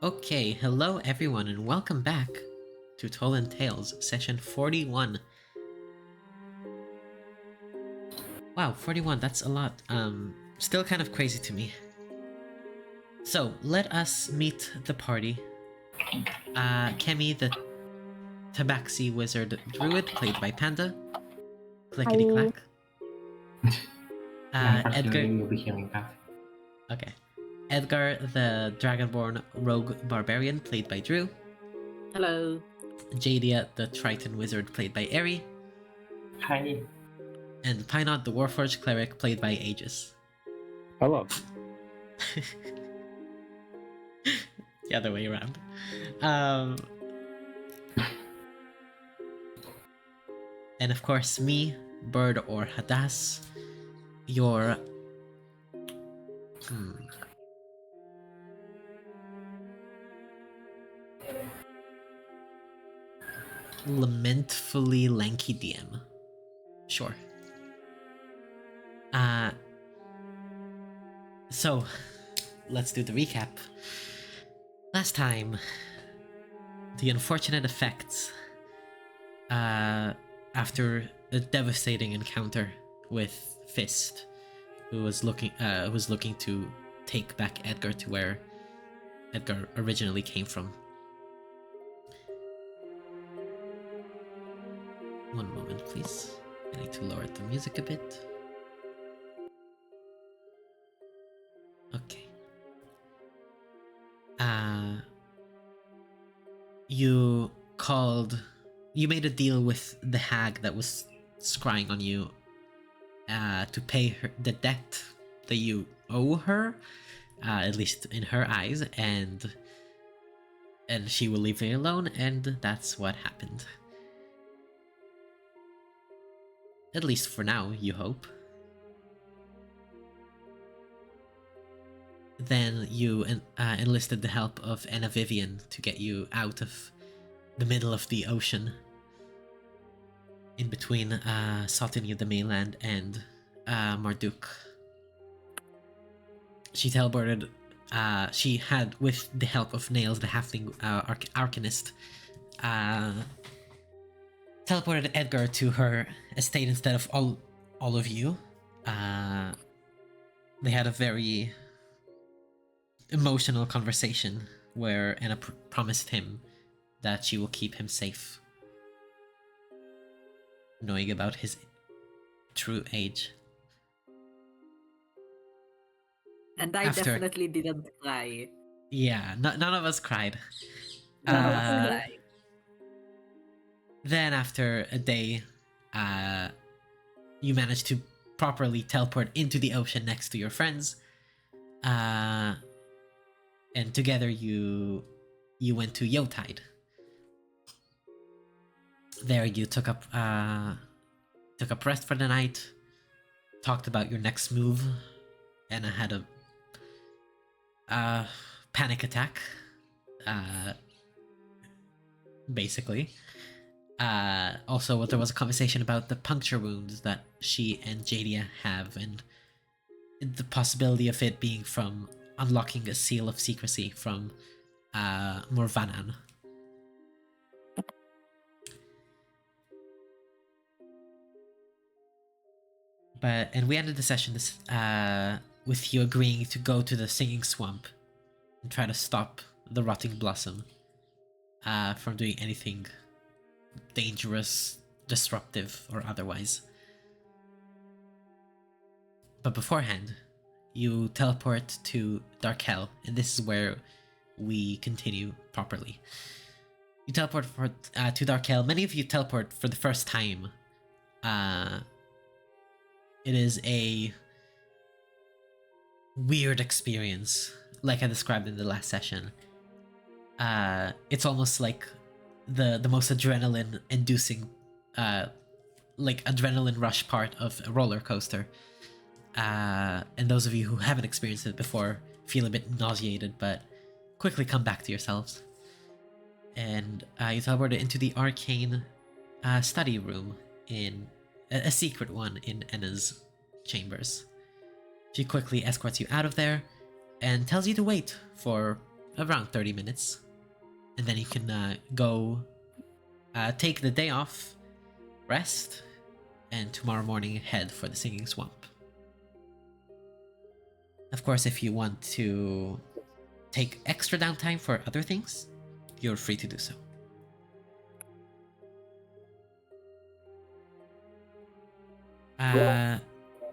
Okay, hello everyone and welcome back to Tolin Tales, session 41. Wow, 41, that's a lot. Still kind of crazy to me. So, let us meet the party. Kemi, the Tabaxi Wizard Druid, played by Panda. Clickety clack. Edgar. Okay. Edgar, the Dragonborn Rogue Barbarian, played by Drew. Hello. Jadia, the Triton Wizard, played by Eri. Hi. And Pinot, the Warforged Cleric, played by Aegis. Hello. The other way around. And of course, me, Bird or Hadass, your lamentfully lanky DM. Sure. So, let's do the recap. Last time, the unfortunate effects after a devastating encounter with Fist, who was looking to take back Edgar to where Edgar originally came from. One moment, please. I need to lower the music a bit. Okay. You made a deal with the hag that was scrying on you to pay her the debt that you owe her, at least in her eyes, and she will leave you alone, and that's what happened. At least for now, you hope. Then you enlisted the help of Anna Vivian to get you out of the middle of the ocean, in between Sotiny of the mainland and Marduk. She teleported. She had, with the help of Nails, the halfling arcanist, teleported Edgar to her estate instead of all of you. They had a very emotional conversation where Anna promised him that she will keep him safe, knowing about his true age. And I definitely didn't cry. Yeah, none of us cried. None of us cried. Then after a day, you managed to properly teleport into the ocean next to your friends. And together you went to Yotide. There you took up rest for the night, talked about your next move, and I had a panic attack, basically. Also, there was a conversation about the puncture wounds that she and Jadia have, and the possibility of it being from unlocking a seal of secrecy from Morvanan. And we ended the session with you agreeing to go to the Singing Swamp and try to stop the Rotting Blossom from doing anything dangerous, disruptive, or otherwise. But beforehand, you teleport to Darkel, and this is where we continue properly. You teleport to Darkel. Many of you teleport for the first time. It is a weird experience, like I described in the last session. It's almost like the most adrenaline-inducing, like adrenaline rush part of a roller coaster. And those of you who haven't experienced it before feel a bit nauseated, but quickly come back to yourselves. And you teleported into the arcane study room, in a secret one in Enna's chambers. She quickly escorts you out of there and tells you to wait for around 30 minutes. And then you can go take the day off, rest, and tomorrow morning head for the Singing Swamp. Of course, if you want to take extra downtime for other things, you're free to do so.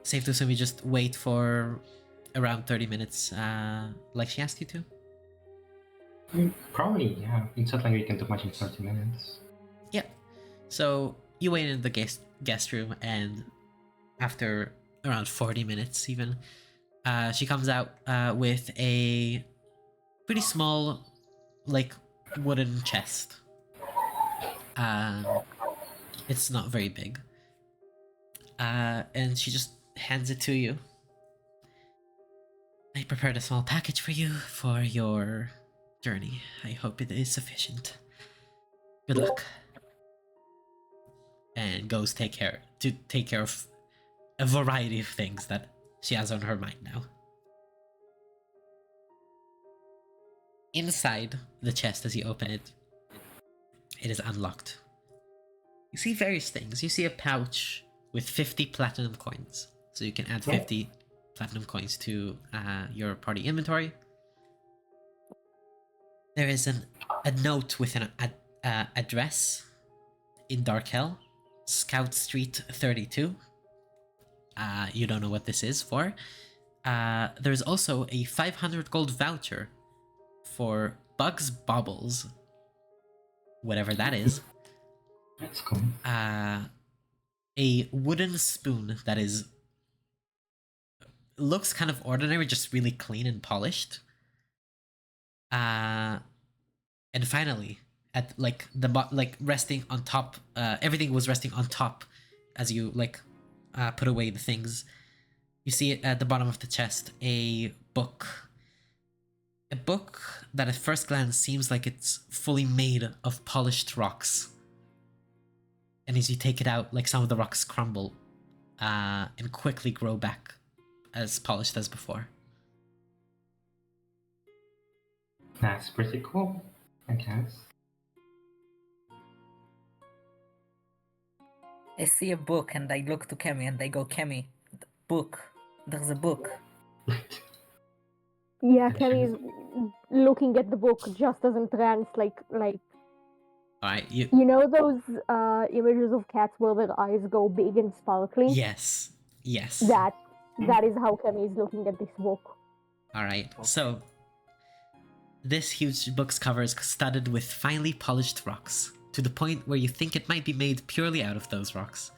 Safe to assume you just wait for around 30 minutes, like she asked you to? Probably, yeah. It's not like we can do much in 30 minutes. Yep. So you wait in the guest room, and after around 40 minutes even, she comes out with a pretty small, like, wooden chest. It's not very big. And she just hands it to you. I prepared a small package for you for your journey. I hope it is sufficient. Good luck. And goes take care of a variety of things that she has on her mind now. Inside the chest, as you open it, it is unlocked. You see various things. You see a pouch with 50 platinum coins. So you can add 50 platinum coins to your party inventory. There is a note with an address in Dark Hell, Scout Street 32. You don't know what this is for. There's also a 500 gold voucher for Bugs Bobbles, whatever that is. That's cool. A wooden spoon that looks kind of ordinary, just really clean and polished. And finally, at resting on top, everything was resting on top as you put away the things. You see at the bottom of the chest a book. A book that at first glance seems like it's fully made of polished rocks. And as you take it out, some of the rocks crumble and quickly grow back as polished as before. That's pretty cool, I guess. I see a book and I look to Kemi and I go, Kemi, book. There's a book. Yeah, Kemi is looking at the book just as entranced, like. Alright, you know those images of cats where their eyes go big and sparkly? Yes. That is how Kemi is looking at this book. Alright, so this huge book's cover is studded with finely polished rocks, to the point where you think it might be made purely out of those rocks.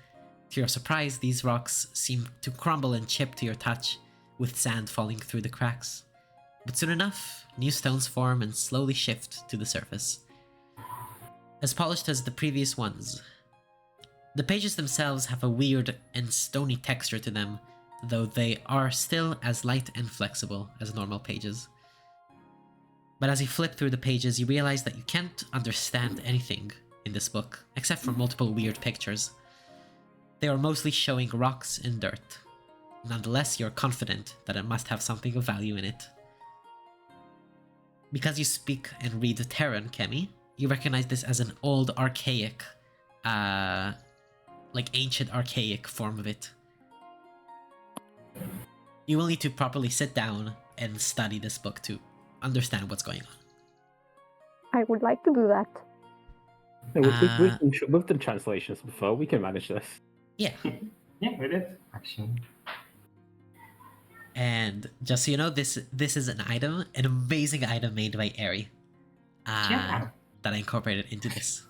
To your surprise, these rocks seem to crumble and chip to your touch, with sand falling through the cracks. But soon enough, new stones form and slowly shift to the surface. As polished as the previous ones. The pages themselves have a weird and stony texture to them, though they are still as light and flexible as normal pages. But as you flip through the pages, you realize that you can't understand anything in this book, except for multiple weird pictures. They are mostly showing rocks and dirt. Nonetheless, you're confident that it must have something of value in it. Because you speak and read Terran, Kemi, you recognize this as an old, archaic, ancient archaic form of it. You will need to properly sit down and study this book to understand what's going on. I would like to do that. We've done translations before. We can manage this. Yeah. Yeah, we did, actually. And just so you know, this is an amazing item made by Eri. That I incorporated into this.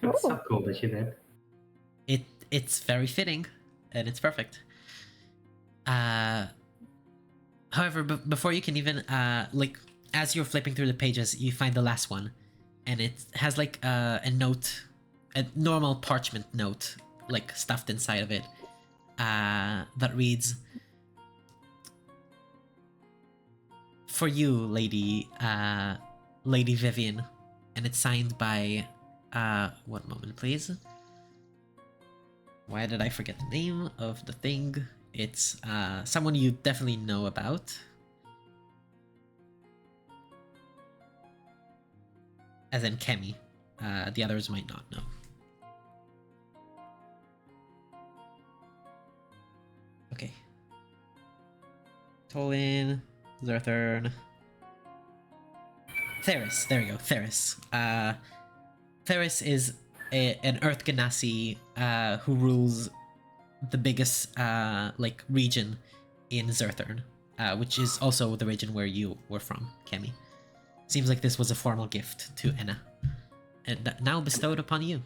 That's so cool that you did. It's very fitting, and it's perfect. However, before you can even as you're flipping through the pages, you find the last one, and it has a note, a normal parchment note, stuffed inside of it, that reads, "For you, Lady Vivian," and it's signed by, one moment, please. Why did I forget the name of the thing? It's someone you definitely know about. as in Kemi. The others might not know. Okay. Tolin, Zerthern, Theris. There you go, Theris. Theris is an Earth Ganassi who rules the biggest region in Zerthern, which is also the region where you were from, Kemi. Seems like this was a formal gift to Enna, and now bestowed upon you.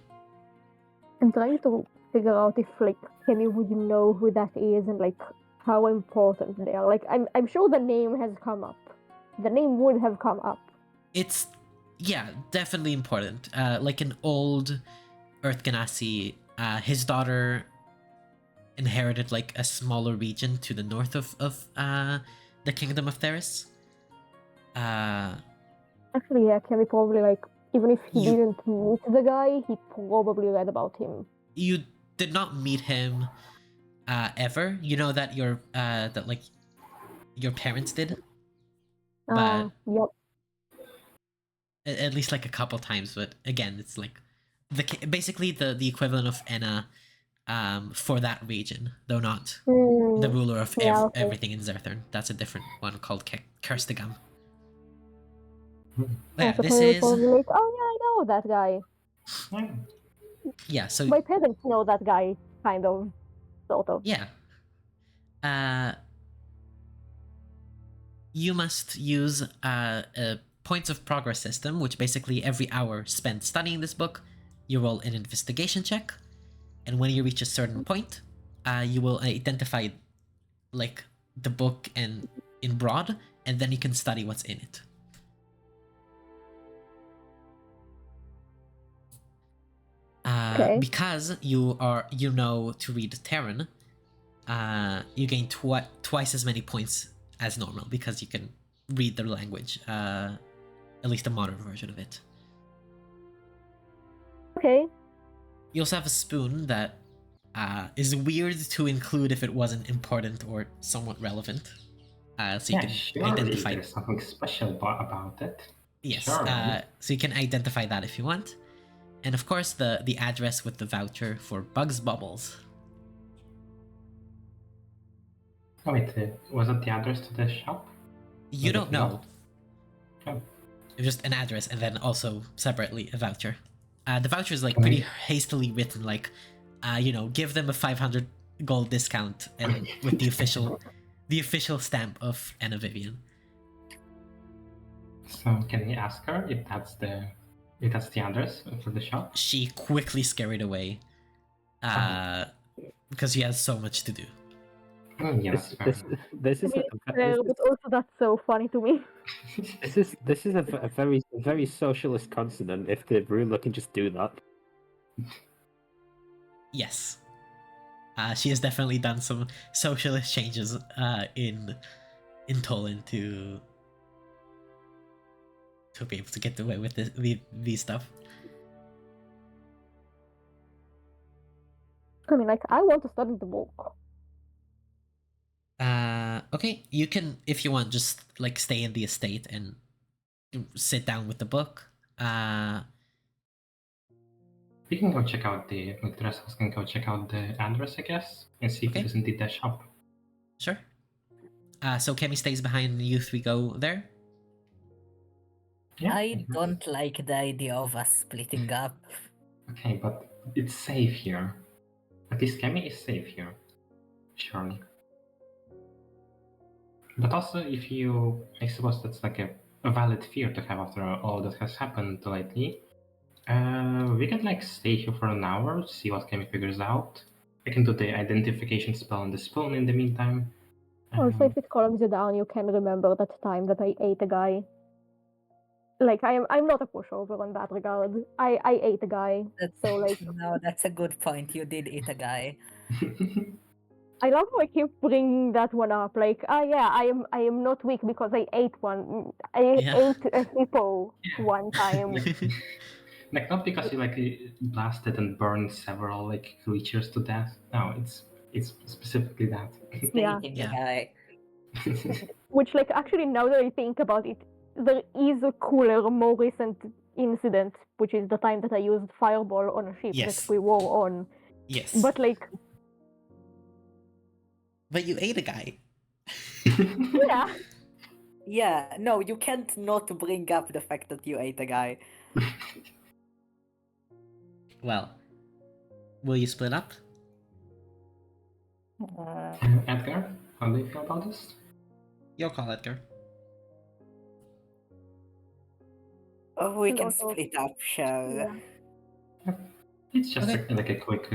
I'm trying to figure out if Kemi would know who that is and how important they are. I'm sure the name has come up. The name would have come up. It's definitely important. Like an old Earth Ganassi, his daughter inherited a smaller region to the north of the kingdom of Theris. Actually, yeah, Kemi probably even if he didn't meet the guy, he probably read about him. You did not meet him ever. You know that your parents did, but Yep. at least a couple times. But again, it's basically the equivalent of Enna for that region, though not the ruler of everything in Zerthern. That's a different one called Kerstigam. Yeah, So this Kemi is probably oh yeah, I know that guy. yeah. So My parents know that guy, kind of, sort of. yeah. You must use a points of progress system, which basically every hour spent studying this book, you roll an investigation check, and when you reach a certain point, you will identify the book and in broad, and then you can study what's in it. Because you know to read Terran, you gain twice as many points as normal because you can read their language, at least a modern version of it. Okay. You also have a spoon that is weird to include if it wasn't important or somewhat relevant. So you can identify. There's something special about it. Yes. Sure. So you can identify that if you want, and of course the address with the voucher for Bugs Bubbles. Oh wait, was it the address to the shop? You don't know. Oh. It's just an address and then also separately a voucher. The voucher is pretty hastily written, give them a 500 gold discount and with the official stamp of Anna Vivian. So can we ask her if that's the address for the shop? She quickly scurried away, because she has so much to do. Yes, this is but also that's so funny to me. this is a very socialist continent. If the ruler can just do that. Yes, she has definitely done some socialist changes in Tolin to be able to get away with these stuff. I mean, I want to study the book. Okay, you can, if you want, just stay in the estate and sit down with the book. We can go check out the rest of us can go check out the address, I guess, and see if it is indeed the shop. Sure. So Kemi stays behind. You three go there. Yeah. I don't like the idea of us splitting up. Okay, but it's safe here. At least Kemi is safe here. Surely. But also, I suppose that's a valid fear to have after all that has happened lately. We can stay here for an hour, see what Kemi figures out. I can do the identification spell on the spoon in the meantime. Also, if it calms you down, you can remember that time that I ate a guy. I'm not a pushover in that regard. I ate a guy. No, that's a good point. You did eat a guy. I love how I keep bringing that one up. I am not weak because I ate one. I ate a hippo one time. Not because you blasted and burned several creatures to death. No, it's specifically that. It's eating a guy. Which actually now that I think about it, there is a cooler, more recent incident, which is the time that I used fireball on a ship Yes. that we were on. Yes. But like, But you ate a guy. yeah, Yeah, no, you can't not bring up the fact that you ate a guy. Well, will you split up? Edgar, how do you feel about this? Your call, Edgar. Oh, we And can also- split up, sure. yeah. It's just Okay. like a quick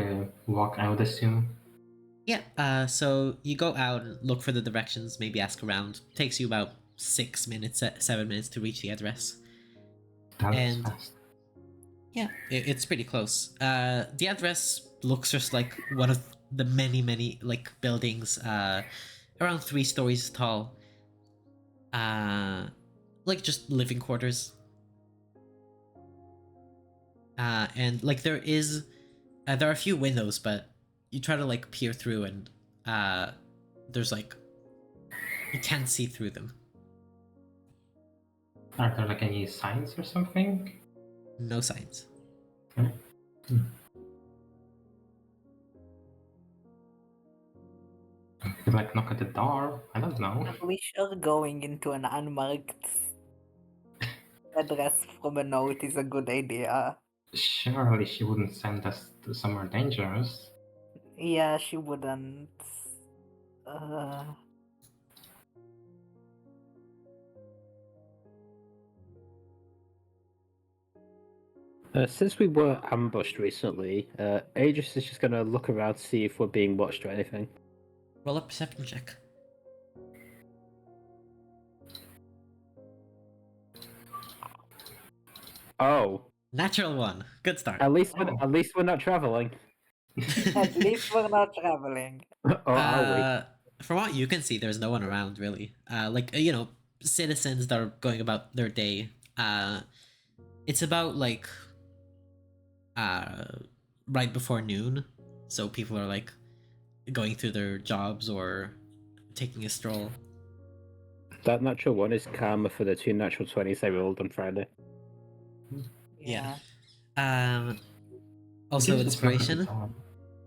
walk, I would assume. Yeah, so you go out and look for the directions, maybe ask around. Takes you about 6 minutes, 7 minutes to reach the address. That's And- fast. Yeah, it's pretty close. The address looks just like one of the many, like, buildings, around 3 stories tall. Like, just living quarters. And, like, there are a few windows, but you try to, like, peer through and, there's, like, you can't see through them. Are there like any signs or something? No signs. Could like knock at the door? I don't know. Are we sure going into an unmarked address from a note is a good idea? Surely she wouldn't send us to somewhere dangerous. Yeah, she wouldn't. Uh, Since we were ambushed recently, Aegis is just gonna look around to see if we're being watched or anything. Roll a perception check. Oh, Natural 1. Good start. at least we're not traveling. at least we're not traveling. Or are From what you can see, there's no one around really. Like you know, citizens that are going about their day. It's about like right before noon, so people are like going through their jobs or taking a stroll. we? That natural one is karma for the 2 natural 20s I rolled on Friday. Yeah. Also Gives us nothing inspiration. to tell.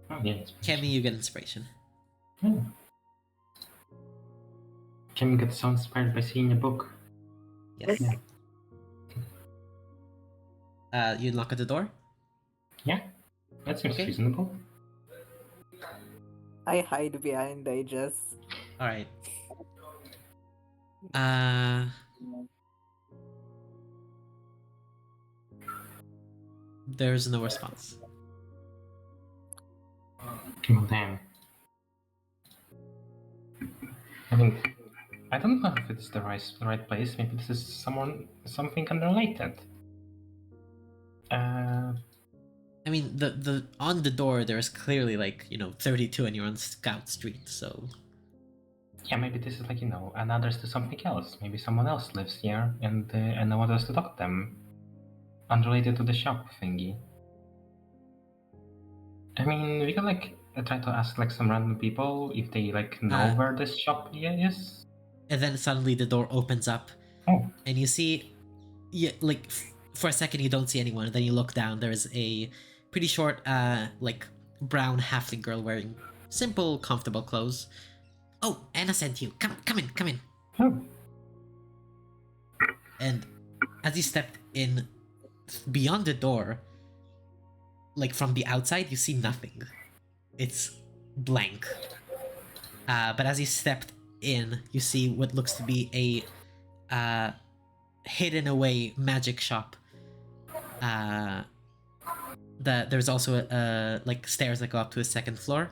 Oh yeah, inspiration. Kemi, you get inspiration. Hmm. Kemi gets so inspired by seeing a book. Yes. Yeah. You knock at the door. Yeah, that seems Okay. reasonable. I hide behind Aegis. All right. There's no response. Oh damn. I mean, I don't know if it's the right place. Maybe this is something unrelated. I mean, the on the door there's clearly like 32, and you're on Scout Street, so Yeah, maybe this is like an address to something else. Maybe someone else lives here, and I want us to talk to them, unrelated to the shop thingy. I mean, we can like try to ask like some random people if they like know where this shop is. and then suddenly the door opens up, Oh, and you see, like for a second you don't see anyone. Then you look down. There's a pretty short, like brown halfling girl wearing simple, comfortable clothes. Oh, Anna sent you. Come in. oh. And as you step in beyond the door, like from the outside, you see nothing. It's blank. But as you stepped in, you see what looks to be a hidden away magic shop. There's also like stairs that go up to a second floor.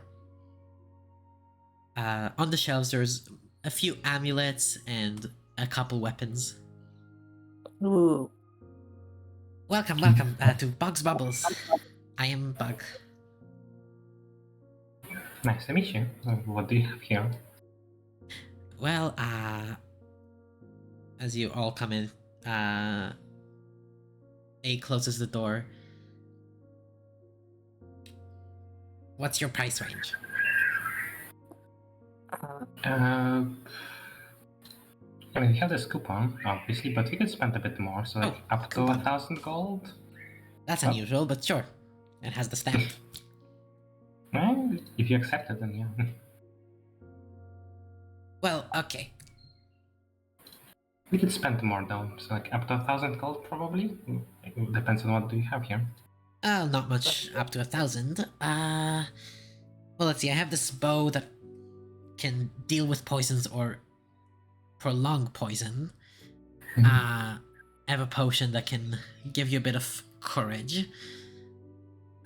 On the shelves, there's a few amulets and a couple weapons. Ooh. Welcome to Bug's Bubbles. I am Bug. Nice to meet you. What do you have here? Well, as you all come in, A closes the door. What's your price range? I mean, we have this coupon, obviously, but we could spend a bit more, so like Oh, up to coupon. 1,000 gold. That's Oh. unusual, but sure. It has the stamp. Well, if you accept it, then yeah. Well, okay. We could spend more though, so like up to 1,000 gold probably. It depends on what do you have here. Not much up to 1,000. Well, let's see. I have this bow that can deal with poisons or prolong poison. I have a potion that can give you a bit of courage.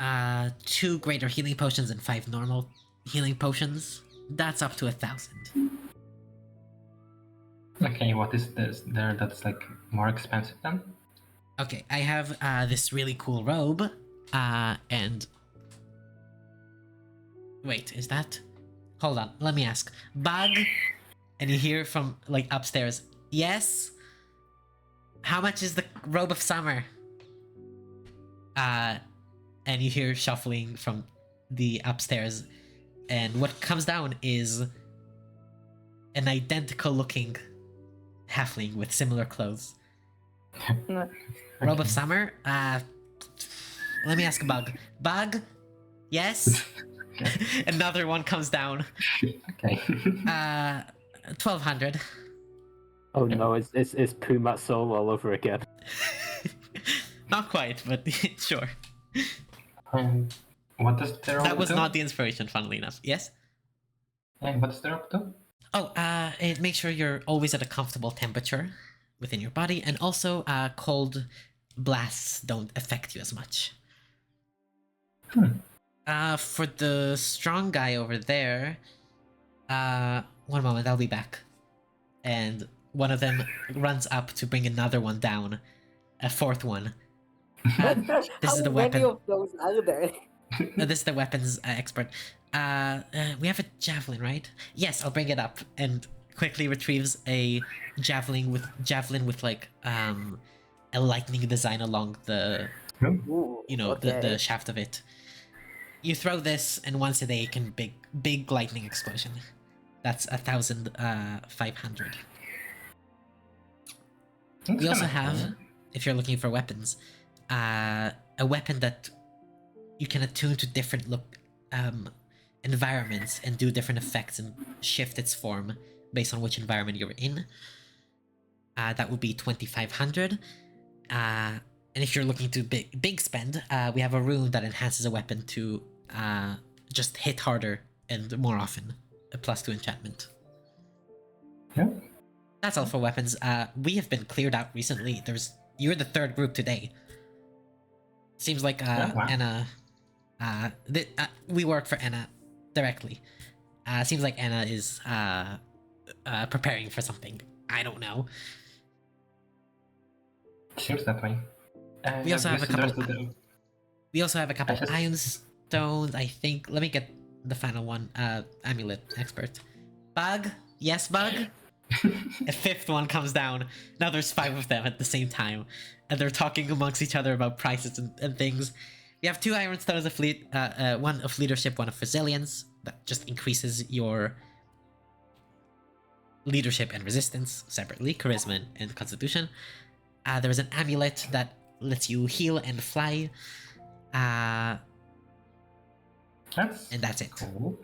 2 greater healing potions and 5 normal healing potions. That's up to 1,000. Okay, what is this there that's like more expensive then? Okay, I have this really cool robe. And wait, is that? Hold on, let me ask. Bug, and you hear from like upstairs. Yes. How much is the robe of summer? And you hear shuffling from the upstairs, and what comes down is an identical looking halfling with similar clothes. Robe of summer? Let me ask Bug. Bug? Yes? Another one comes down. Okay. 1,200. Oh no, it's Pumat Soul all over again. Not quite, but sure. What does the rope That was do? not the inspiration, funnily enough. Yes? And what's the rope do? Oh, it makes sure you're always at a comfortable temperature within your body, and also cold blasts don't affect you as much. For the strong guy over there, one moment, I'll be back. And one of them runs up to bring another one down, a 4th one. This is the weapon. How many of those are there? This is the weapons expert. We have a javelin, right? Yes, I'll bring it up, and quickly retrieves a javelin with like a lightning design along the Ooh, the shaft of it. You throw this, and once a day it can big lightning explosion. That's 1,500. We also have, if you're looking for weapons, a weapon that you can attune to different environments and do different effects and shift its form based on which environment you're in. That would be 2,500. And if you're looking to big spend, we have a rune that enhances a weapon to just hit harder and more often. A +2 enchantment. Yeah. That's all for weapons. We have been cleared out recently. You're the 3rd group today. Seems like wow. Anna. We work for Anna directly. Seems like Anna is preparing for something. I don't know. Seems that way. We also have a couple. We also have a couple just- iron stones. I think. Let me get the final one. Amulet expert. Bug. Yes, Bug. A 5th one comes down. Now there's 5 of them at the same time, and they're talking amongst each other about prices and things. We have 2 iron stones of one of leadership, one of resilience. That just increases your leadership and resistance separately, charisma and constitution. There's an amulet that lets you heal and fly. And that's it. Cool.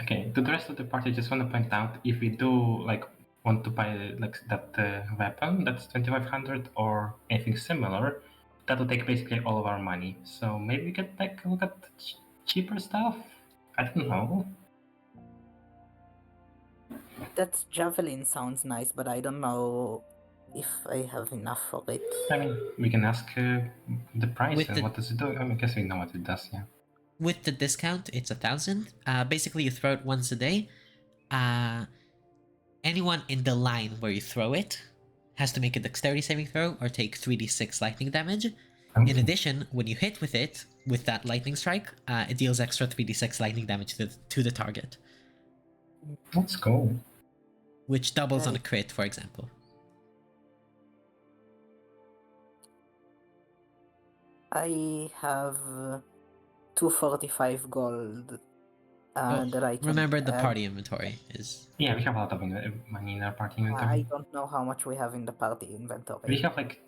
Okay, to the rest of the party, I just want to point out, if we do like want to buy like that weapon, that's 2,500 or anything similar, that will take basically all of our money. So maybe we could like look at cheaper stuff. I don't know. That javelin sounds nice, but I don't know if I have enough for it. I mean, we can ask the price With and what does it do. I guess we know what it does. Yeah. With the discount, it's 1,000. Basically, you throw it once a day. Anyone in the line where you throw it has to make a dexterity saving throw or take 3d6 lightning damage. In addition, when you hit with it, with that lightning strike, it deals extra 3d6 lightning damage to the target. Let's go. Which doubles on a crit, for example. I have 245 gold Oh, that I can remember the add. party inventory is. Yeah, we have a lot of money in our party I inventory. don't know how much we have in the party We inventory. have like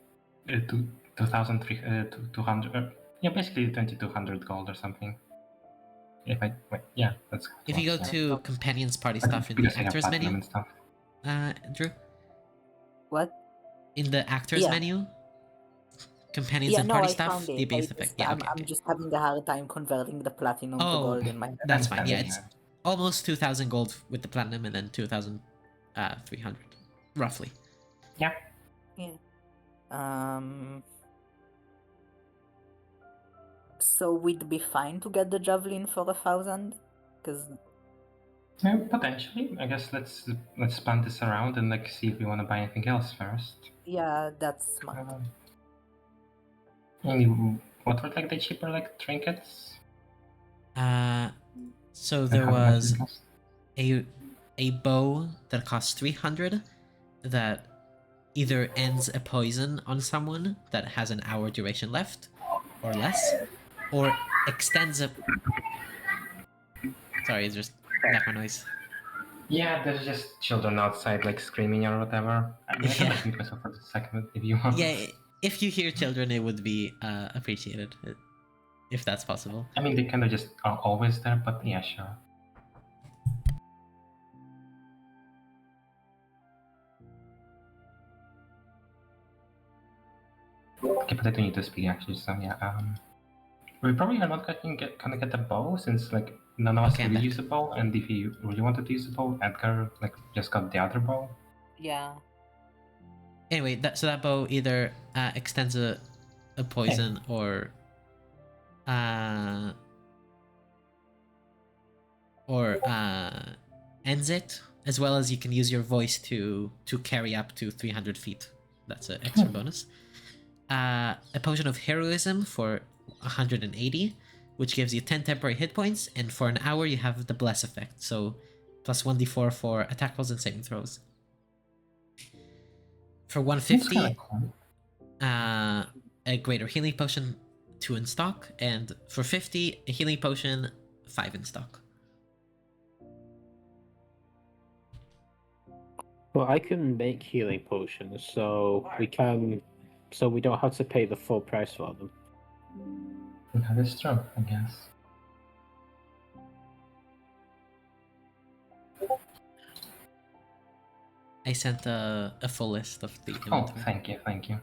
2,200. Yeah, basically 2,200 gold or something. If I wait, yeah, that's If you go yeah. to companions party But stuff in the because I have actors platinum menu, and stuff. Drew, What? in the actors Yeah. menu, companions Yeah, and no, party I stuff, found it. DPS effect. Yeah, okay, I'm okay. just having a hard time converting the platinum to Oh, gold in my head. that's fine. Yeah, Understand, it's almost 2,000 gold with the platinum, and then 2,300, roughly. Yeah. Yeah. So we'd be fine to get the javelin for 1,000, because Potentially. I guess let's span this around and like see if we want to buy anything else first. yeah, that's smart. What were like the cheaper like trinkets? So And there how much was it cost? a bow that costs 300 that either ends a poison on someone that has an hour duration left or less, or extends a. Sorry, it's just background noise. Yeah, there's just children outside like screaming or whatever. I mean, I can Yeah. like mute myself for a second if you want. Yeah, if you hear children, it would be appreciated, if that's possible. I mean, they kind of just are always there, but yeah, sure. Okay, but I do need to speak actually, so yeah. We probably are not gonna get a bow since like none of us Okay, I'm really back. use a bow, and if you really wanted to use a bow, Edgar like just got the other bow. Yeah. Anyway, so that bow either extends a poison or ends it, as well as you can use your voice to carry up to 300 feet. That's an extra bonus. A potion of heroism for 180, which gives you 10 temporary hit points, and for an hour you have the bless effect, so plus 1d4 for attack rolls and saving throws. For 150, Cool. a greater healing potion, 2 in stock, and for 50, a healing potion, 5 in stock. Well, I can make healing potions, so we don't have to pay the full price for them. That is true, I guess. I sent a full list of the Oh, inventory. thank you.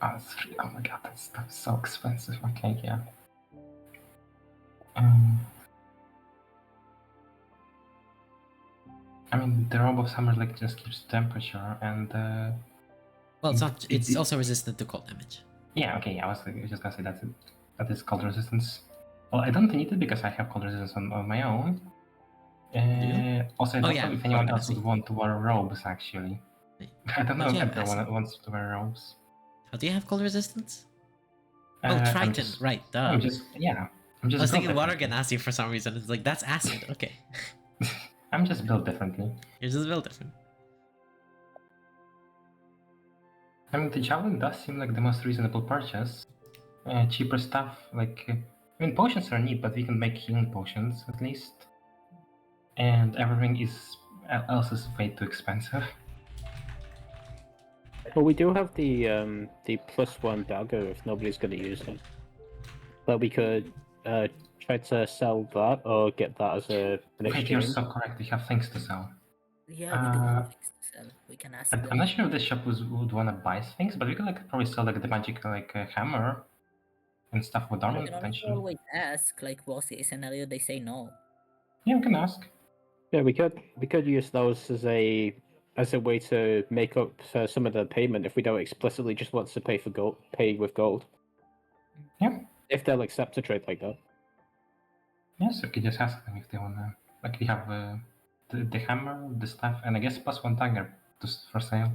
Oh my god, that stuff's so expensive. Okay, yeah. I mean, the robe of summer like just keeps temperature and. Well, it's not. It's also resistant to cold damage. Yeah, okay. I was just gonna say that is cold resistance. Well, I don't need it because I have cold resistance on my own. Also, I don't know if anyone else would want to wear robes. Actually, I don't know if everyone wants to wear robes. How do you have cold resistance? Oh, Triton, right? Duh. I'm just I was thinking water genasi for some reason. It's like that's acid. Okay. I'm just built differently. You're just built different. I mean, the javelin does seem like the most reasonable purchase. Cheaper stuff, like... I mean, potions are neat, but we can make healing potions, at least. And everything else is way too expensive. Well, we do have the +1 dagger if nobody's going to use it. But we could try to sell that or get that as an exchange. You're so correct, we have things to sell. Yeah, we do have things to sell. We can ask them. I'm not sure if this shop would want to buy things, but we could like probably sell like the magic hammer and stuff with armor potentially. Always ask, like worst case scenario, they say no. Yeah, we can ask. Yeah, we could use those as a way to make up for some of the payment if we don't explicitly just want to pay with gold. Yeah. If they'll accept a trade like that. Yes, we could just ask them if they wanna. Like we have the hammer, the staff, and I guess +1 dagger for sale.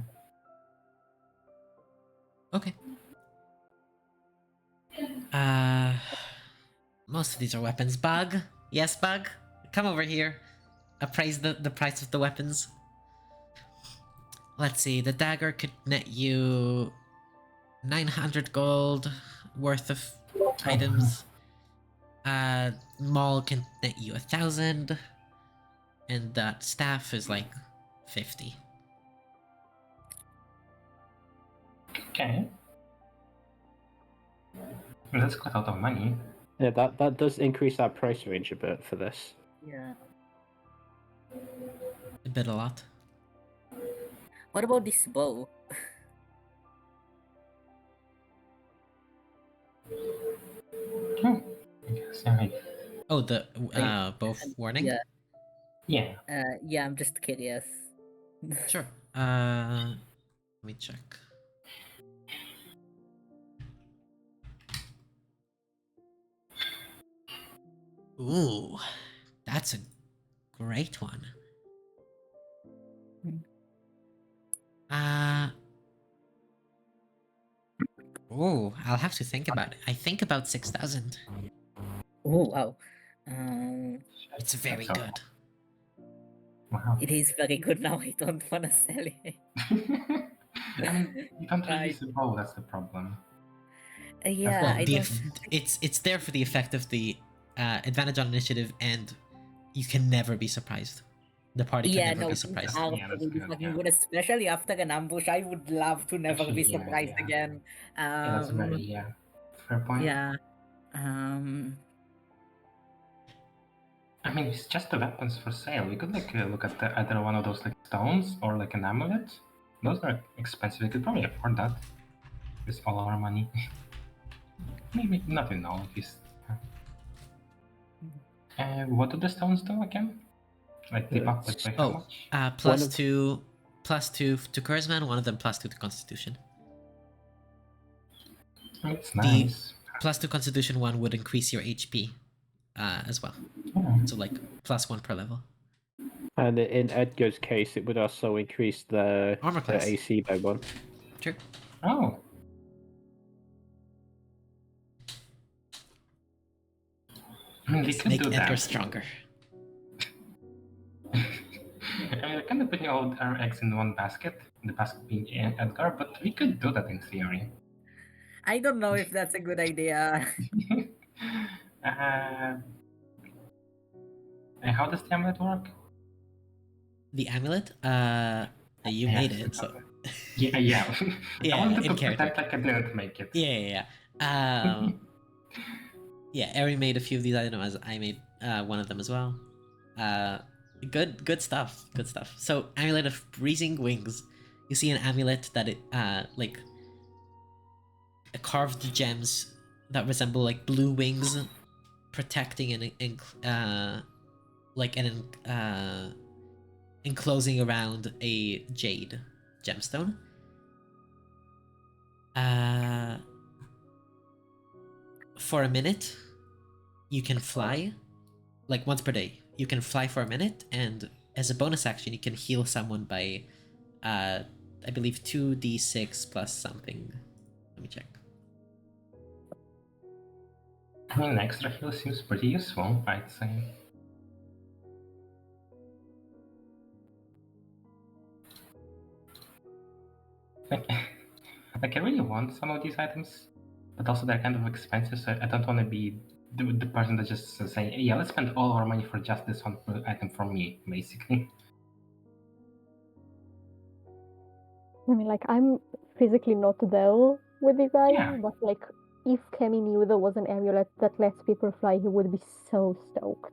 Okay. Most of these are weapons. Bug? Yes, Bug? Come over here. Appraise the price of the weapons. Let's see, the dagger could net you 900 gold worth of items. Maul can net you 1,000, and that staff is like 50. Okay. Well, that's quite a lot of money. Yeah, that does increase our price range a bit for this. Yeah. A bit a lot. What about this bow? Oh, I guess, yeah. Oh, the both warning? Yeah. Yeah. Yeah, I'm just curious. Sure. Let me check. Ooh, that's a great one. Hmm. Oh, I'll have to think about it. I think about 6,000. Oh wow. It's very That's good. Wow. It is very good now. I don't wanna sell it. I mean, you don't really I- use the bow, that's the problem. Yeah, Well, I the don't. it's there for the effect of the advantage on initiative, and you can never be surprised. The party can Yeah, never no, be these surprised. are Yeah, that's really good, fucking yeah. good, especially after an ambush. I would love to never be Actually, yeah, surprised yeah. again. Yeah, that's very, fair point. Yeah. I mean, it's just the weapons for sale. We could like look at either one of those like stones or like an amulet. Those are expensive. We could probably afford that. With all our money. Maybe not in all of these. What do the stones do again? Like tip up like by how Oh, much? plus One of- two to charisma, and one of them +2 to constitution. It's The nice. +2 constitution one would increase your HP as well. Yeah. So like +1 per level. And in Edgar's case, it would also increase the Armor class. AC by 1. True. Oh. I mean, they could Make do Edgar that. stronger. I mean, we're kind of putting all our eggs in one basket, the basket being Edgar, but we could do that in theory. I don't know if that's a good idea. And how does the amulet work? The amulet, you made it, so Yeah, yeah. Yeah, I wanted in to character. pretend like I didn't make it. yeah. Yeah, Eri made a few of these items. I made one of them as well. Good stuff. Good stuff. So, amulet of breezing wings. You see an amulet that it like carved gems that resemble like blue wings, protecting and enclosing around a jade gemstone. For a minute, you can fly, like once per day. You can fly for a minute, and as a bonus action, you can heal someone by, I believe 2d6 plus something. Let me check. I mean, extra heal seems pretty useful, I'd say. Like, I really want some of these items, but also they're kind of expensive, so I don't want to be the person that just saying, yeah, let's spend all our money for just this one item for me, basically. I mean, like, I'm physically not there with this item, Yeah. but like, if Kemi knew there was an amulet that lets people fly, he would be so stoked.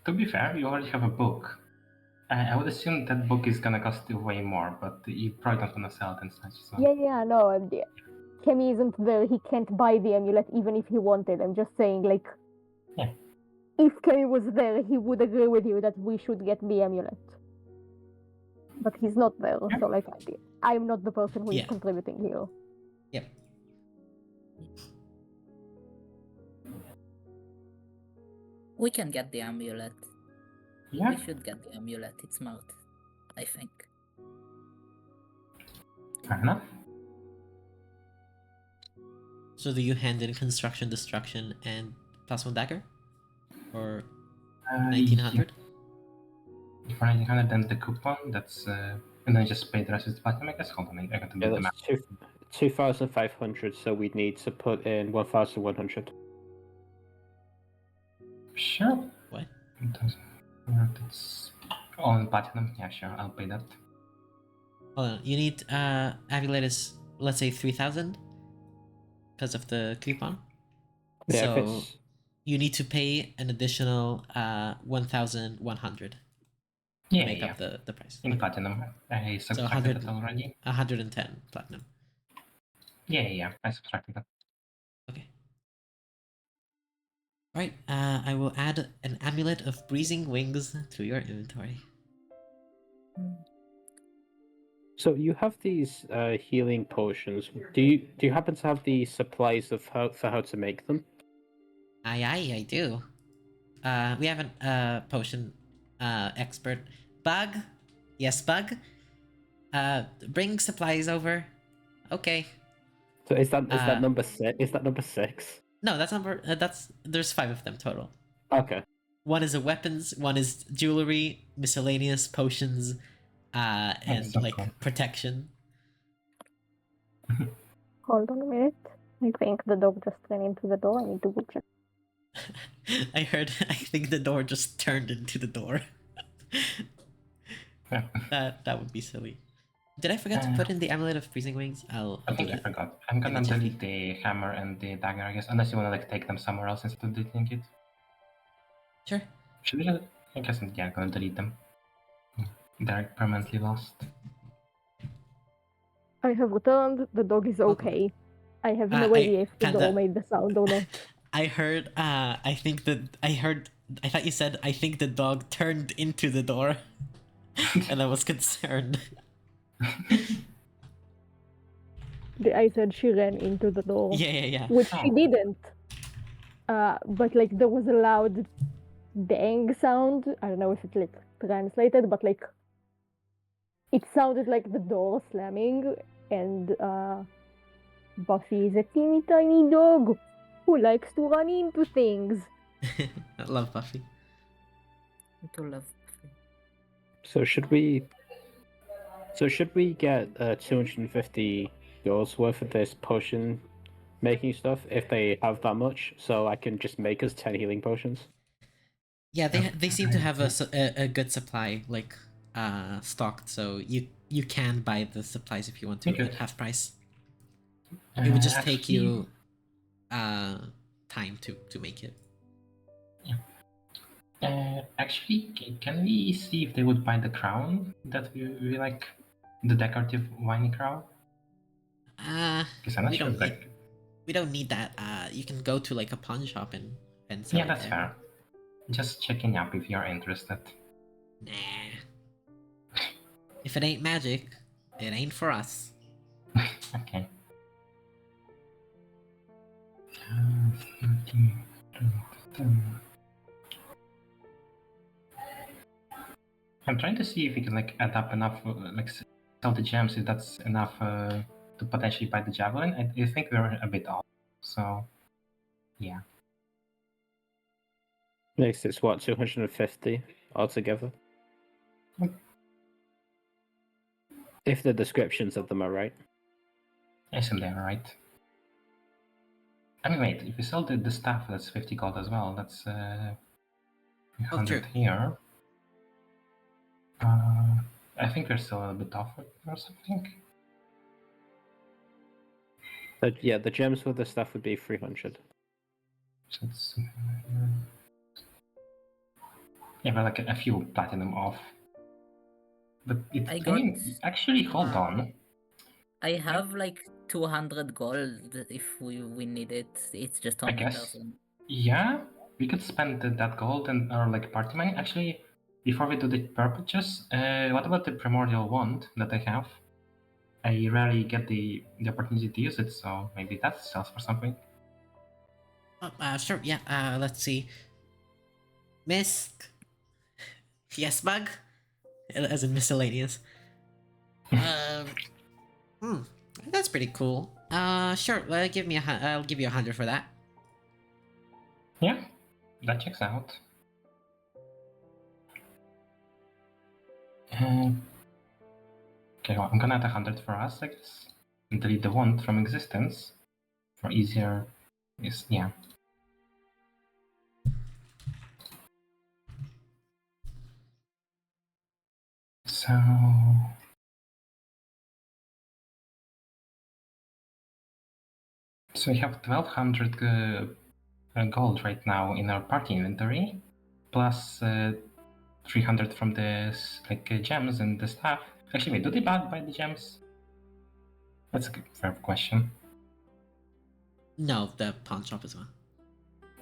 To be fair, you already have a book. I would assume that book is gonna cost you way more, but you probably don't want to sell it and such. So. Yeah, no, Kemi isn't there. He can't buy the amulet even if he wanted. I'm just saying, like, Yeah. if Kemi was there, he would agree with you that we should get the amulet. But he's not there, so like, I'm not the person who is Yeah. contributing here. Yep. We can get the amulet. Yeah. We should get the amulet. It's smart, I think. Fair enough. So do you hand in construction, destruction, and +1 dagger? Or 1900? Yeah. For 1900, then the coupon, that's and then just pay the rest of the bottom, I guess. Hold on, I got to Yeah, do the math. that's 2,500, so we'd need to put in 1,100. Sure. What? It doesn't work. It's on platinum. Yeah, sure. I'll pay that. Hold on. You need amulet is, let's say, 3,000 because of the coupon. Yeah, if So it's you need to pay an additional 1,100 to Yeah, make yeah. up the price. In Okay. platinum. I subtracted that already. 110 platinum. Yeah. I subtracted that. Okay. Alright, I will add an amulet of breezing wings to your inventory. so you have these healing potions. Do you happen to have the supplies of how to make them? Aye, I do. We have an potion expert. Bug? Yes, Bug? Bring supplies over. Okay. So is that Uh, number six? Is that number 6? No, that's number. There's 5 of them total. Okay. One is a weapons, one is jewelry, miscellaneous potions, and so like cool. protection. Hold on a minute. I think the dog just ran into the door. I need to go check. I heard. I think the door just turned into the door. Yeah. That would be silly. Did I forget to put in the amulet of freezing wings? I'll I do think you that. forgot. I'm In gonna the chat delete feed. the hammer and the dagger, I guess, unless you wanna like take them somewhere else instead of deleting it. Sure. Should we just... I guess yeah, I'm gonna delete them. They're permanently lost. I have returned. The dog is Welcome. okay. I have I no idea if the kinda- door made the sound or not. I heard. I thought you said. I think the dog turned into the door, and I was concerned. I said she ran into the door, Yeah. which she Oh. didn't. But like there was a loud bang sound. I don't know if it's like translated, but like it sounded like the door slamming. And Buffy is a teeny tiny dog who likes to run into things. I love Buffy. I do love. So should we get 250 goals worth of this potion making stuff if they have that much? So I can just make us 10 healing potions. Yeah, they seem to have a good supply like stocked, so you can buy the supplies if you want to Okay. at half price. It would just take Actually, you time to make it. actually, can we see if they would buy the crown that we like, the decorative winey crown? Because I'm not We sure. don't need Like, we don't need that. You can go to like a pawn shop and sell yeah, it that's there. fair. Just checking up if you're interested. Nah. If it ain't magic, it ain't for us. Okay. I'm trying to see if we can like add up enough, like sell the gems, if that's enough to potentially buy the javelin. I think we're a bit off. So, yeah. Makes it what, 250 altogether? Yep. If the descriptions of them are right. I assume they're right. I mean, wait, if we sell the staff, that's 50 gold as well. That's 300 true. here. I think we're still a bit off or something. But yeah, the gems for the stuff would be 300. So it's, yeah, but like a few platinum off. But I I got, mean, actually, hold on. I have like 200 gold if we need it. It's just I on guess. 1,000. Yeah, we could spend that gold and or like party money. Actually, before we do the purchase, what about the primordial wand that I have? I rarely get the opportunity to use it, so maybe that sells for something. Sure. Yeah. Let's see. Misk. Yes, bug. As in miscellaneous. That's pretty cool. Sure. I'll give you 100 for that. Yeah, that checks out. Okay, well, I'm gonna add 100 for us, I guess. And delete the wand from existence for easier. Yeah. So we have 1200 gold right now in our party inventory, plus 300 from the gems and the stuff. Actually, wait, do they buy the gems? That's a fair question. No, the pawn shop as well.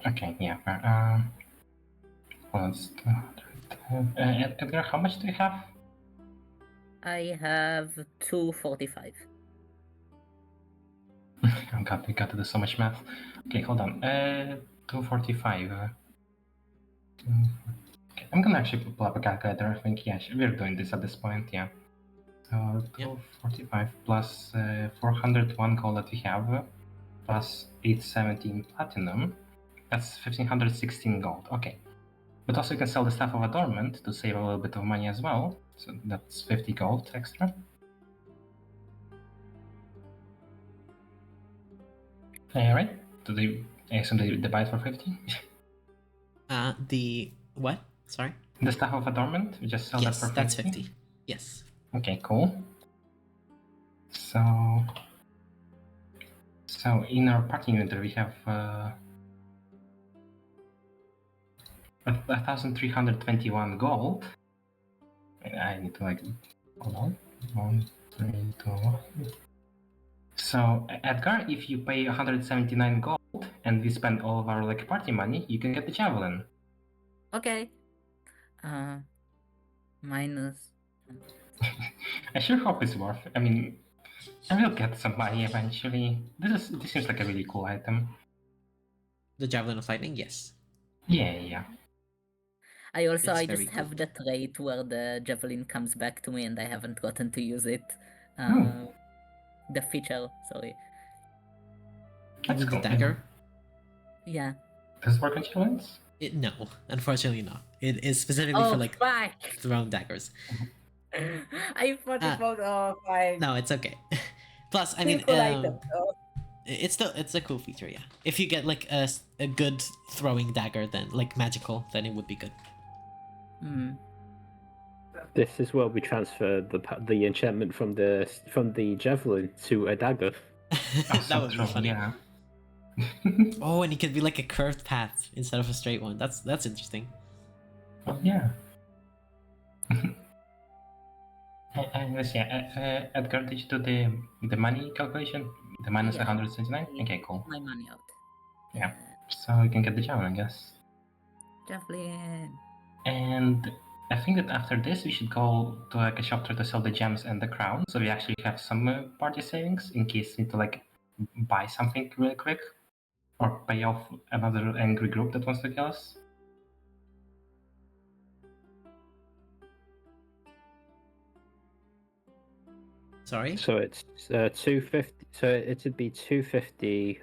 Okay, yeah. Plus 200. Edgar, how much do you have? I have 245. Oh god, we got to do so much math. Okay, hold on. 245. Okay, I'm gonna actually pull up a calculator. I think, yeah, we're doing this at this point, yeah. So 245 plus 401 gold that we have, plus 817 platinum. That's 1516 gold. Okay. But also you can sell the Staff of Adornment to save a little bit of money as well. So that's 50 gold extra. Right? Do they, I assume they buy it for 50? The what? Sorry. The Staff of Adornment? We just sell Yes, that for 50? that's 50. Yes. Okay, cool. So in our party inventory we have 1,321 gold. I need to hold on. 1, 3, 2, 1. So Edgar, if you pay 179 gold and we spend all of our party money, you can get the javelin. Okay. Minus. I sure hope it's worth. I mean, I will get some money eventually. This seems like a really cool item. The Javelin of Lightning, yes. Yeah. I It's just very have good. the trait where the javelin comes back to me and I haven't gotten to use it. Oh. The feature, sorry. That's The cool. dagger? Yeah. Does it work on javelins? No, unfortunately not. It is specifically for fuck! thrown daggers. I thought it was fine. No, it's okay. Plus, I mean, Cool item. it's a cool feature, yeah. If you get a good throwing dagger, then magical, then it would be good. This is where we transfer the enchantment from the javelin to a dagger. That would be funny. Yeah. Oh, and it could be like a curved path instead of a straight one. That's interesting. Oh, yeah. Let's see. Edgar, did you do the money calculation? The minus Yeah. 179? Okay, cool. My money out. Yeah. So you can get the javelin, I guess. Javelin. And I think that after this we should go to a shop to sell the gems and the crown, so we actually have some party savings in case we need to buy something really quick or pay off another angry group that wants to kill us. Sorry? So it's 250. So it would be 250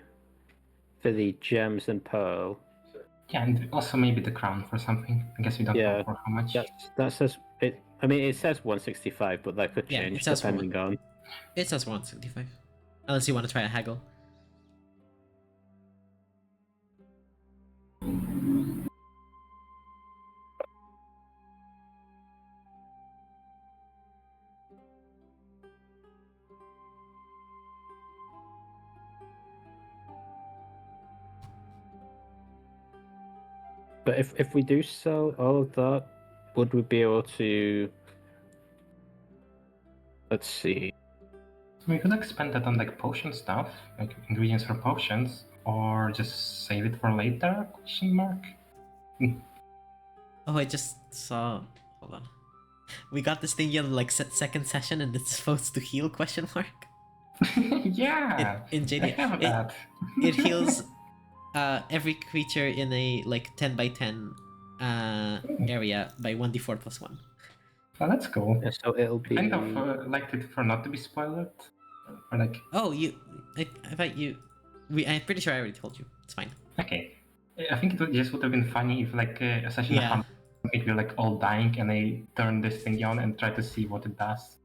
for the gems and pearl. Yeah, and also maybe the crown for something. I guess we don't know for how much. That says it. I mean, it says 165, but that could Yeah, change it says depending on. It says 165. Unless you want to try a haggle. But if we do sell all of that, would we be able to? Let's see. We could spend that on potion stuff, like ingredients for potions, or just save it for later? Question mark. Oh, I just saw. Hold on. We got this thing in second session, and it's supposed to heal? Question mark. Yeah. In JD, I have that. It heals every creature in a 10 by 10 area by 1d4 plus 1. Oh, that's cool. Yeah, so it'll be. Kind of liked it for not to be spoiled. Or Oh, I thought you. I'm pretty sure I already told you. It's fine. Okay. I think it just would have been funny if a session Yeah. if you're all dying and they turn this thing on and try to see what it does.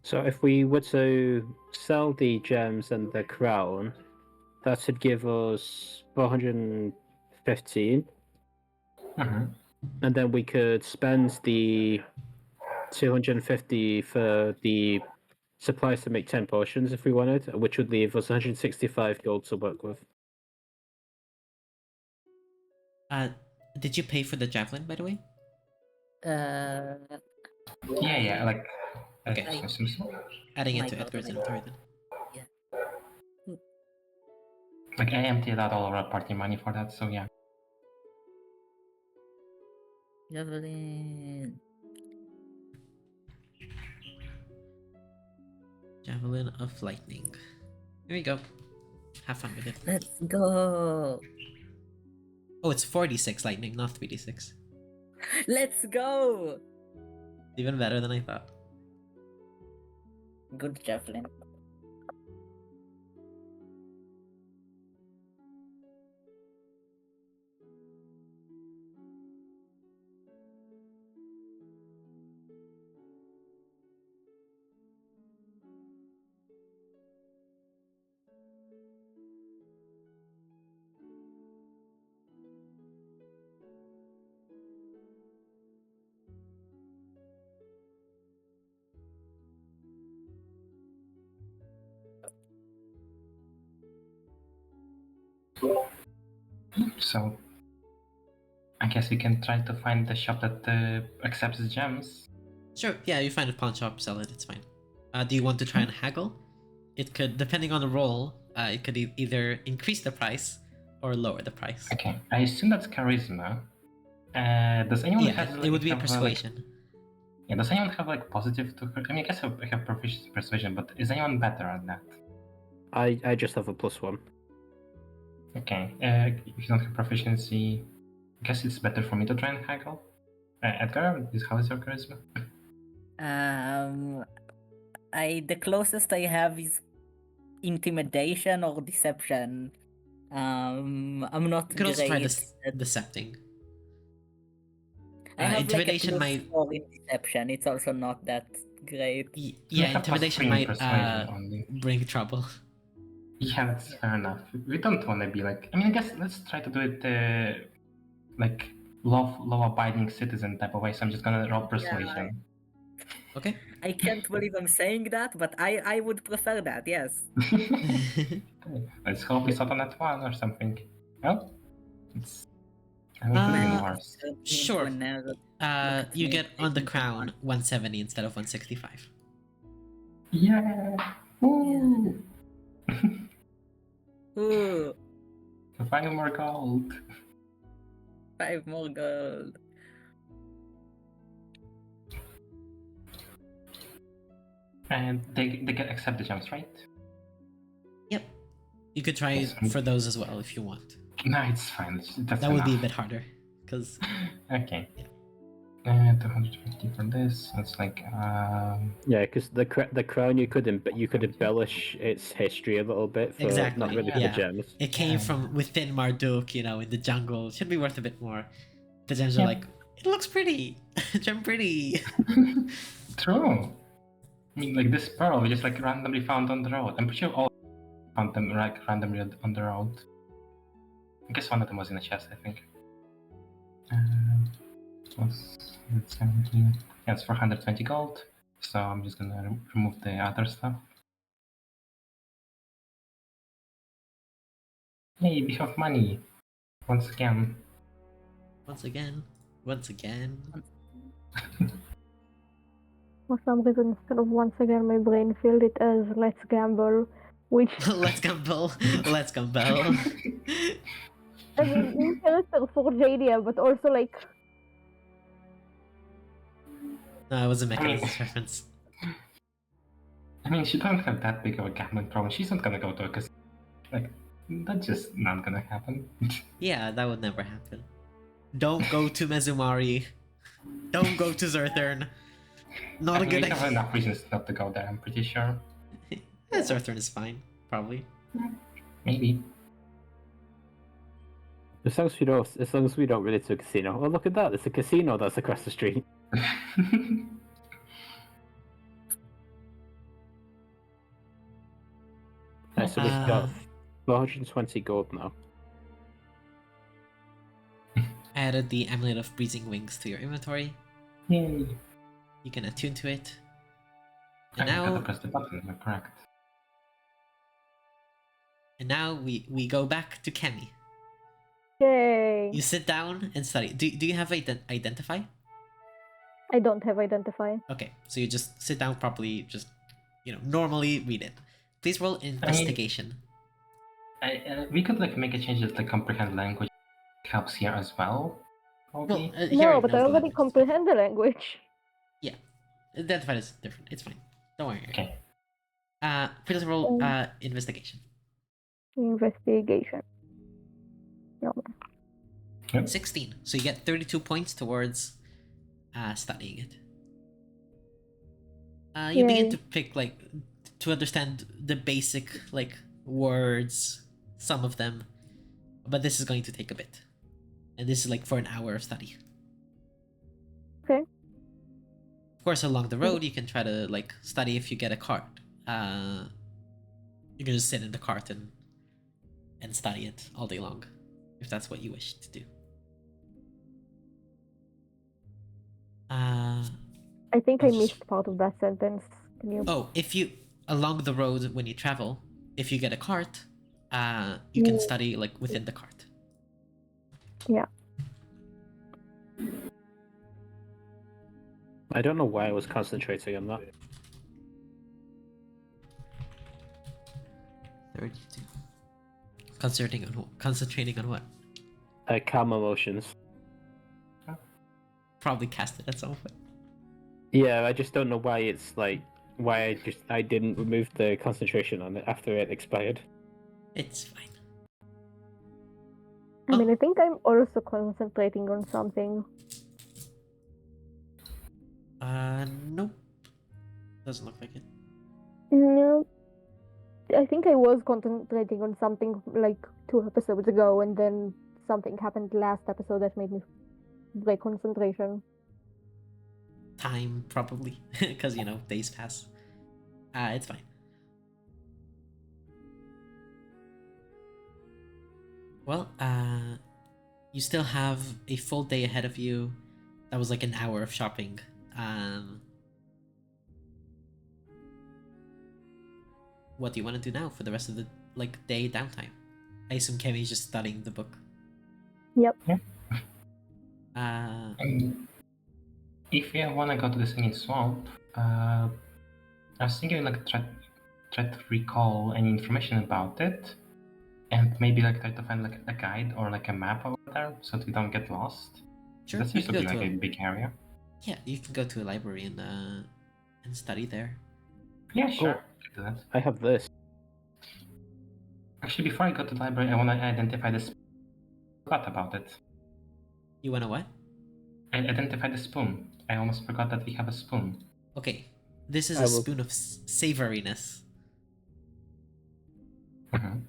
So if we were to sell the gems and the crown, that would give us 415. Mm-hmm. And then we could spend the 250 for the supplies to make 10 potions if we wanted, which would leave us 165 gold to work with. Did you pay for the javelin, by the way? Yeah, like. Okay. So. Adding it My to God, Edgar's my inventory then. Like I emptied out all of our party money for that, so yeah. Javelin. Javelin of Lightning. There you go. Have fun with it. Let's go. Oh, it's 4d6 lightning, not 3d6. Let's go. Even better than I thought. Good javelin. So I guess we can try to find the shop that accepts gems. Sure, yeah, you find a pawn shop, sell it, it's fine. Do you want to try and haggle? It could, depending on the roll, it could either increase the price or lower the price. Okay, I assume that's charisma. Does anyone Yeah, have? it would be a have, persuasion. Yeah, does anyone have like positive to? I mean, I guess I have proficiency persuasion, but is anyone better at that? I just have a +1. Okay, if you don't have proficiency, I guess it's better for me to try and haggle. Edgar, how is your charisma? The closest I have is intimidation or deception. I'm not You could also try great. decepting. I have intimidation like a +4 in deception. It's also not that great. Yeah, have intimidation +3 might persuasion only. bring trouble. Yeah, that's fair enough. We don't want to be like. I mean, I guess let's try to do it like law-abiding citizen type of way. So I'm just gonna roll persuasion. Okay. I can't believe I'm saying that, but I would prefer that. Yes. Let's hope it's not on that one or something. Well, it's. I mean, it could have been worse. Sure. You me. get on the crown 170 instead of 165. Yeah. Woo! Ooh, 5 more gold. 5 more gold. And they can accept the gems, right? Yep. You could try Yes. for those as well if you want. No, it's fine. That's That would be a enough. bit harder, because Okay. 250 for this. That's like Yeah, because the crown you could embellish its history a little bit for Exactly, not really for yeah. the gems. it came from within Marduk, in the jungle. Should be worth a bit more. The gems are like, it looks pretty. Gem pretty. true. I mean, like this pearl we just like randomly found on the road. I'm pretty sure all found them like randomly on the road. I guess one of them was in a chest, I think. What's 170? Yeah, it's 420 gold. So I'm just gonna remove the other stuff. Hey, we have money. Once again. Once again. Once again. For some reason, instead of once again, my brain filled it as let's gamble, which Let's gamble. Let's gamble. I mean, new character for JDM, but also like No, it was a mechanism reference. I mean, she don't have that big of a gambling problem. She's not gonna go to a casino. Like, that's just not gonna happen. Yeah, that would never happen. Don't go to Mezumari. Don't go to Zerthern. Not a We good have idea. enough reasons not to go there, I'm pretty sure. Yeah, Zerthern is fine, probably. Maybe. As long as we don't really to a casino. Oh, look at that! It's a casino that's across the street. So we've got 420 gold now. added the Amulet of Breezing Wings to your inventory. Yay! You can attune to it. I And gotta now, press the button, you're correct. we go back to Kemi. Yay! You sit down and study. Do you have identify? I don't have identify. Okay, so you just sit down properly, just normally read it. Please roll investigation. We could like make a change that like comprehend language helps here as well. Well, Probably. he No, but knows I the already language. comprehend the language. Yeah, identify is different. It's fine. Don't worry. Okay. Please roll Um, investigation. Investigation. No. 16. So you get 32 points towards studying it. You begin Yay. to pick to understand the basic words, some of them, but this is going to take a bit, and this is for an hour of study. Okay. Of course, along the road you can try to study if you get a cart. You can just sit in the cart and study it all day long, if that's what you wish to do. I think I missed part of that sentence. Can you? Oh, if you along the road when you travel, if you get a cart, you can study within the cart. Yeah. I don't know why I was concentrating on that. 32. Concentrating on what? Calm emotions. Probably cast it at some point. Yeah, I just don't know why it's why I didn't remove the concentration on it after it expired. It's fine. I mean, I think I'm also concentrating on something. Nope. Doesn't look like it. No. I think I was concentrating on something 2 episodes ago, and then something happened last episode that made me break concentration. Time, probably. Because, days pass. It's fine. Well, you still have a full day ahead of you. That was an hour of shopping. What do you want to do now for the rest of the day downtime? I assume Kemi's just studying the book. Yep. If you wanna go to the singing swamp, I was thinking try to recall any information about it, and maybe try to find a guide or a map over there so that we don't get lost. Sure, That you seems can to go be to a big area. Yeah, you can go to a library and study there. Yeah, sure. Do that. I have this. Actually, before I go to the library, I want to identify this. Forgot about it. You wanna what? I identified the spoon. I almost forgot that we have a spoon. Okay, this is I a will- spoon of savoriness. Mm-hmm.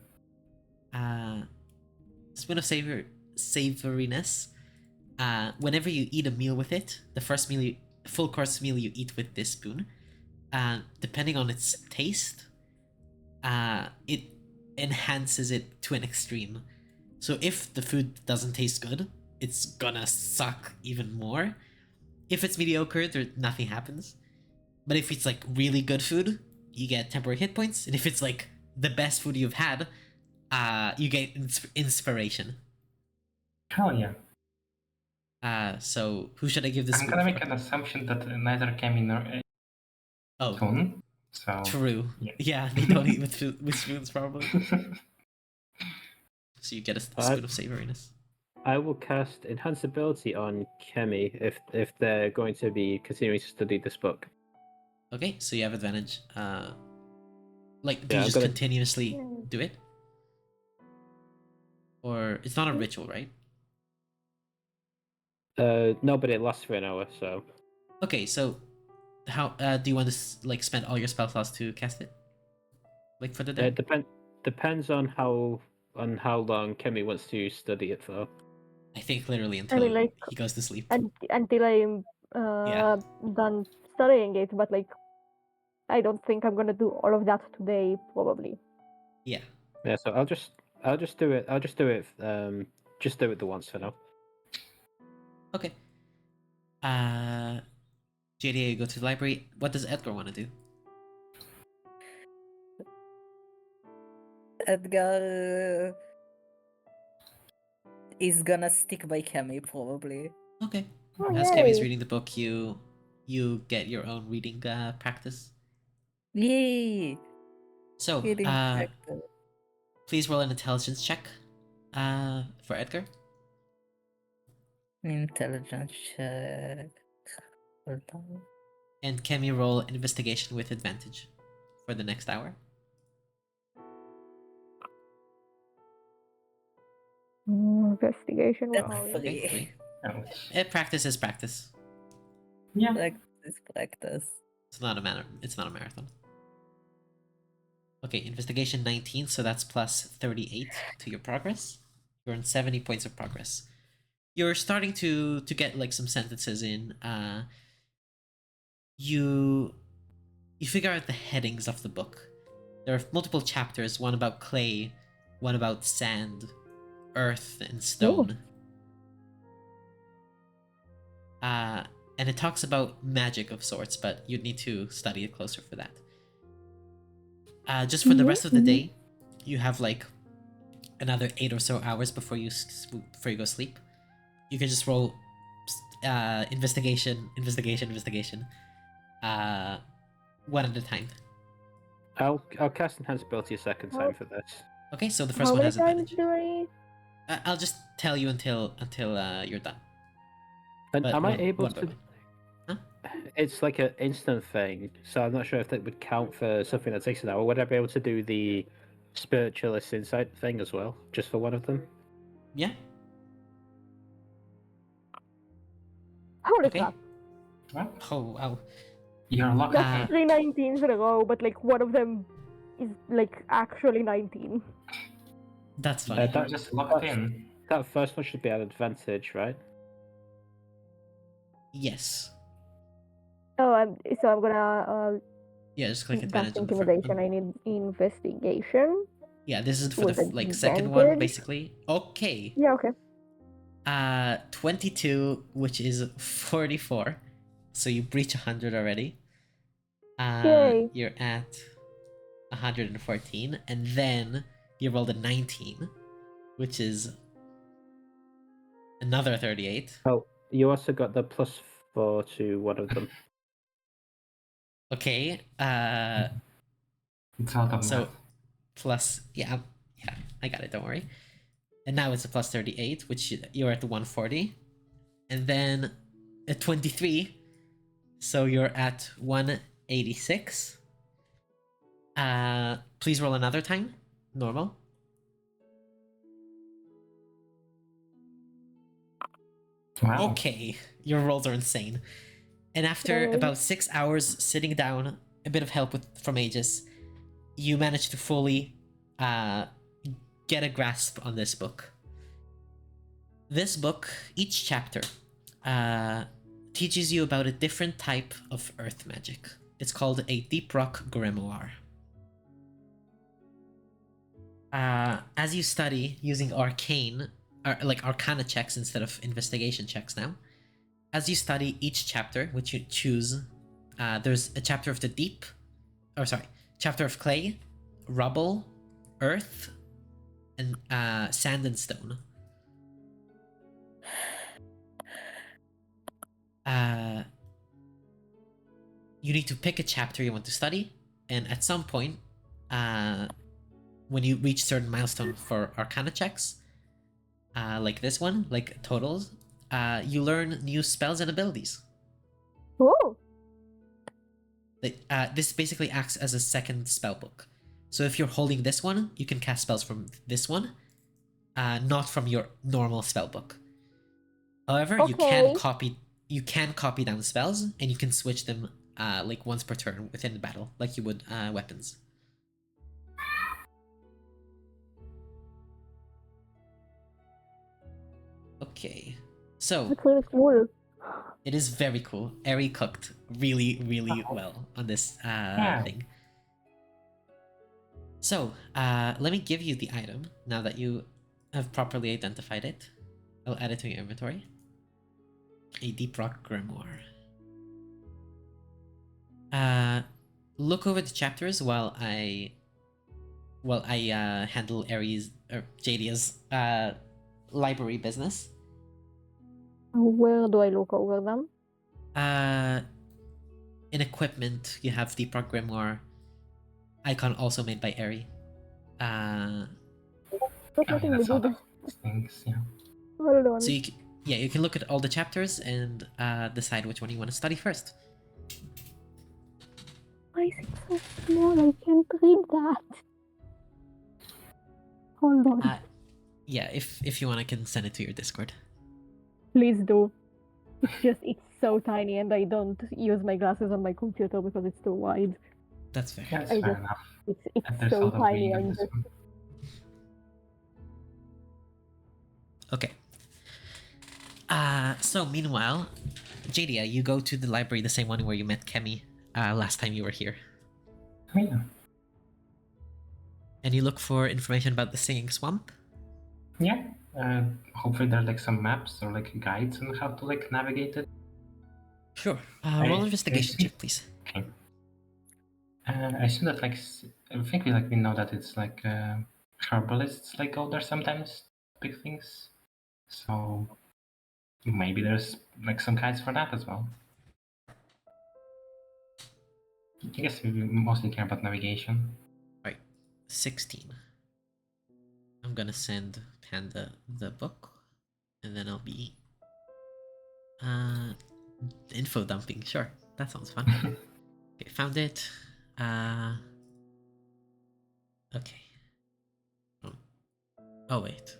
Spoon of savoriness. Whenever you eat a meal with it, the first full course meal you eat with this spoon, depending on its taste, it enhances it to an extreme. So if the food doesn't taste good, it's gonna suck even more. If it's mediocre, nothing happens. But if it's really good food, you get temporary hit points, and if it's the best food you've had, you get inspiration. Hell yeah. So who should I give this? I'm gonna make an assumption that neither Kemi nor spoon. So True. Yeah, they don't eat with spoons probably. So you get a spoon of savoriness. I will cast Enhance Ability on Kemi if they're going to be continuing to study this book. Okay, so you have advantage. Do you I'm just gonna- continuously do it? Or it's not a ritual, right? No, but it lasts for an hour, so. Okay, so how do you want to spend all your spell slots to cast it? For the day? Depends on how long Kemi wants to study it for. I think literally until he goes to sleep. Until I'm done studying it, but I don't think I'm gonna do all of that today, probably. Yeah. Yeah, so I'll just do it. Just do it the once for now. Okay. JDA, you go to the library. What does Edgar want to do? Edgar is gonna stick by Kemi probably. Okay. Oh, As Kemi's yay. reading the book, you get your own reading practice. Yay! So, Reading practice. please roll an intelligence check for Edgar. Intelligence check. Hold on. And Kemi roll investigation with advantage for the next hour. Investigation. Where That's are we? Okay, free. 3. Oh, Practice is practice. yeah. Practice. It's not a marathon. Okay, investigation 19, so that's plus 38 to your progress. You're on 70 points of progress. You're starting to get like some sentences in. You figure out the headings of the book. There are multiple chapters, one about clay, one about sand, earth, and stone. And it talks about magic of sorts, but you'd need to study it closer for that. Just for the rest of the day, you have like another 8 or so hours before you go sleep. You can just roll investigation, one at a time. I'll cast Enhance Ability a second time for this. Okay, so the first How one many has times advantage. do I? I'll just tell you until you're done. And But am I one- able one by to? one. Huh? It's like an instant thing, so I'm not sure if that would count for something that takes an hour. Would I be able to do the spiritualist insight thing as well, just for one of them? Yeah. Holy Okay. crap. What? Oh wow. You're locked That's in. 3 19s in a row, but like one of them is like actually 19. That's funny. You're that- just locked in. That first one should be at advantage, right? Yes. Oh, so I'm gonna Yeah, just click that's advantage on the intimidation. I need investigation. Yeah, this is for With the second one advantage? basically. Okay. Yeah, okay. 22, which is 44. So you breach 100 already. Yay. You're at 114, and then you rolled a 19, which is another 38. Oh, you also got the +4 to one of them. Okay. It's out of So math. plus yeah, I got it. Don't worry. And now it's a plus 38, which you're at the 140, and then a 23, so you're at 186. Please roll another time. Normal. Wow. Okay, your rolls are insane. And after Yay. about 6 hours sitting down, a bit of help from Aegis, you manage to fully get a grasp on this book. This book, each chapter, teaches you about a different type of earth magic. It's called a Deep Rock Grimoire. As you study using arcana checks instead of investigation checks now, as you study each chapter, which you choose, there's a chapter of the deep, chapter of clay, rubble, earth, and sand and stone. You need to pick a chapter you want to study, and at some point, when you reach certain milestone for arcana checks, like this one, like totals, you learn new spells and abilities. Oh, This basically acts as a second spell book. So if you're holding this one, you can cast spells from this one, not from your normal spell book. However, you can copy down spells, and you can switch them like once per turn within the battle, like you would weapons. Okay, so that's really cool. it is very cool. Eri cooked really, really well on this thing. So, let me give you the item now that you have properly identified it. I'll add it to your inventory. A Deep Rock Grimoire. Look over the chapters while I handle Aries or Jadia's library business. Where do I look over them? In equipment, you have Deep Rock Grimoire icon, also made by Eri. But I letting mean, me that's do out of this. things, yeah. Hold on. So you can look at all the chapters and decide which one you want to study first. Why is it so small? I can't read that. Hold on. Yeah, if you want, I can send it to your Discord. Please do. It's so tiny and I don't use my glasses on my computer because it's too wide. That's fair. Yeah, that's I fair just- enough. It's That there's so out of tiny reading on and this just one. Okay. So meanwhile, Jadia, you go to the library, the same one where you met Kemi last time you were here, Oh, yeah. and you look for information about the Singing Swamp. Yeah. Hopefully there are like some maps or like guides on how to like navigate it. Sure. I Roll investigation see. check, please. Okay. I assume that like I think we know that it's like herbalists like go there sometimes, big things. So maybe there's like some guides for that as well. I guess we mostly care about navigation. Right. 16. I'm gonna send Panda the book, and then I'll be info dumping. Sure, that sounds fun. Okay, found it. Okay. Oh wait.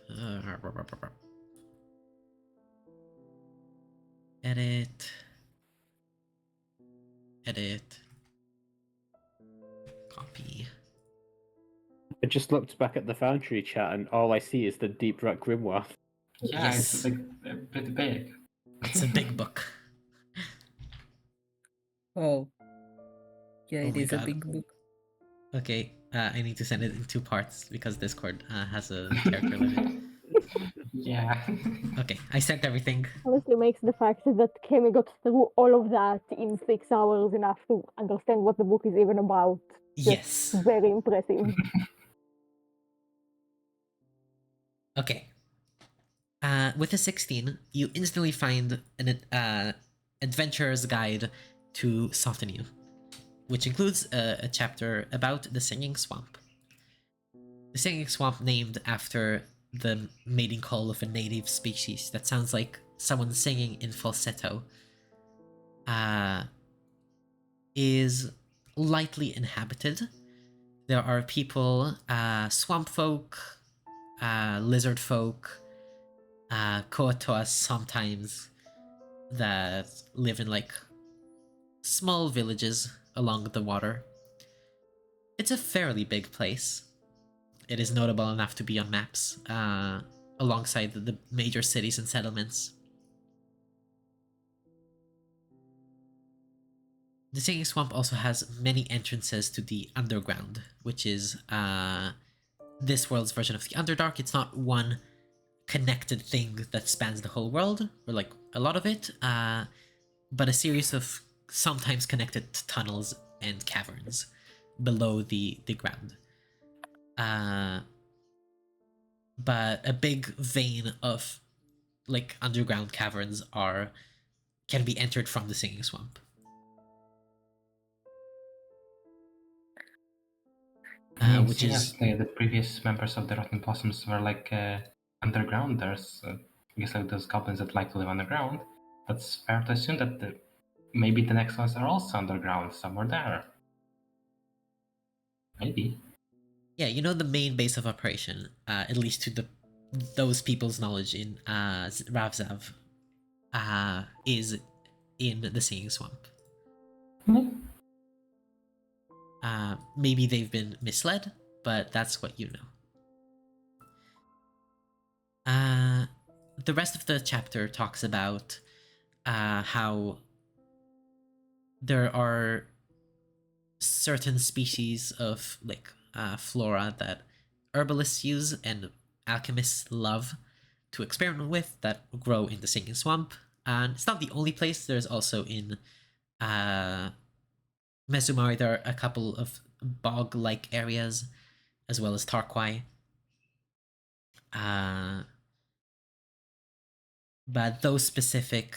Edit. Edit. Copy. I just looked back at the Foundry chat and all I see is the Deep Rock Grimoire. Yeah, Yes. it's like a bit big. It's a big book. Oh. Yeah, Oh it my is a God. big book. Okay, I need to send it in 2 parts because Discord has a character limit. Yeah. Okay, I sent everything. honestly makes the fact that Kemi got through all of that in 6 hours enough to understand what the book is even about. Yes. Very impressive. Okay. With a 16, you instantly find an adventurer's guide to soften you, which includes a chapter about the Singing Swamp. The Singing Swamp, named after the mating call of a native species that sounds like someone singing in falsetto, is lightly inhabited. There are people, swamp folk, lizard folk, Koatoas sometimes, that live in like small villages along the water. It's a fairly big place. It is notable enough to be on maps, alongside the major cities and settlements. The Singing Swamp also has many entrances to the underground, which is this world's version of the Underdark. It's not one connected thing that spans the whole world, or like a lot of it, but a series of sometimes connected tunnels and caverns below the ground. But a big vein of like underground caverns can be entered from the Singing Swamp. Which is the previous members of the Rotten Possums were like undergrounders. I guess like those goblins that like to live underground. That's fair to assume that maybe the next ones are also underground somewhere there. Maybe. yeah, you know, the main base of operation, at least to those people's knowledge in Ravzav, is in the Singing Swamp. Hmm. Maybe they've been misled, but that's what you know. The rest of the chapter talks about how there are certain species of like flora that herbalists use and alchemists love to experiment with that grow in the Singing Swamp. And it's not the only place. There's also in Mezumari, there are a couple of bog-like areas, as well as Tarquai. But those specific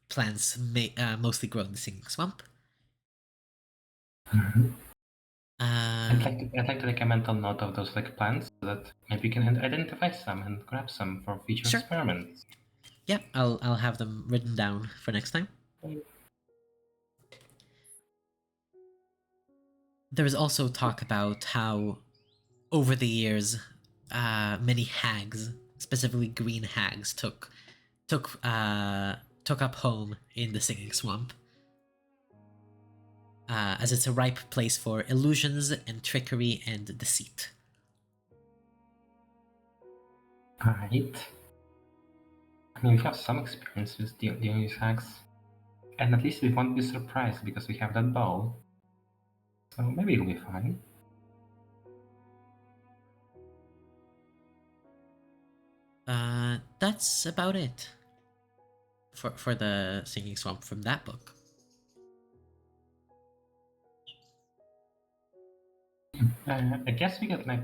plants may mostly grow in the Singing Swamp. I'd like to take a mental note of those like plants so that maybe we can identify some and grab some for future Sure. experiments. Yeah, I'll have them written down for next time. There was also talk about how, over the years, many hags, specifically green hags, took up home in the Singing Swamp, as it's a ripe place for illusions and trickery and deceit. Right. I mean, we have some experience with dealing with hacks, and at least we won't be surprised because we have that bow. So maybe it'll be fine. That's about it for the Singing Swamp from that book. I guess we could like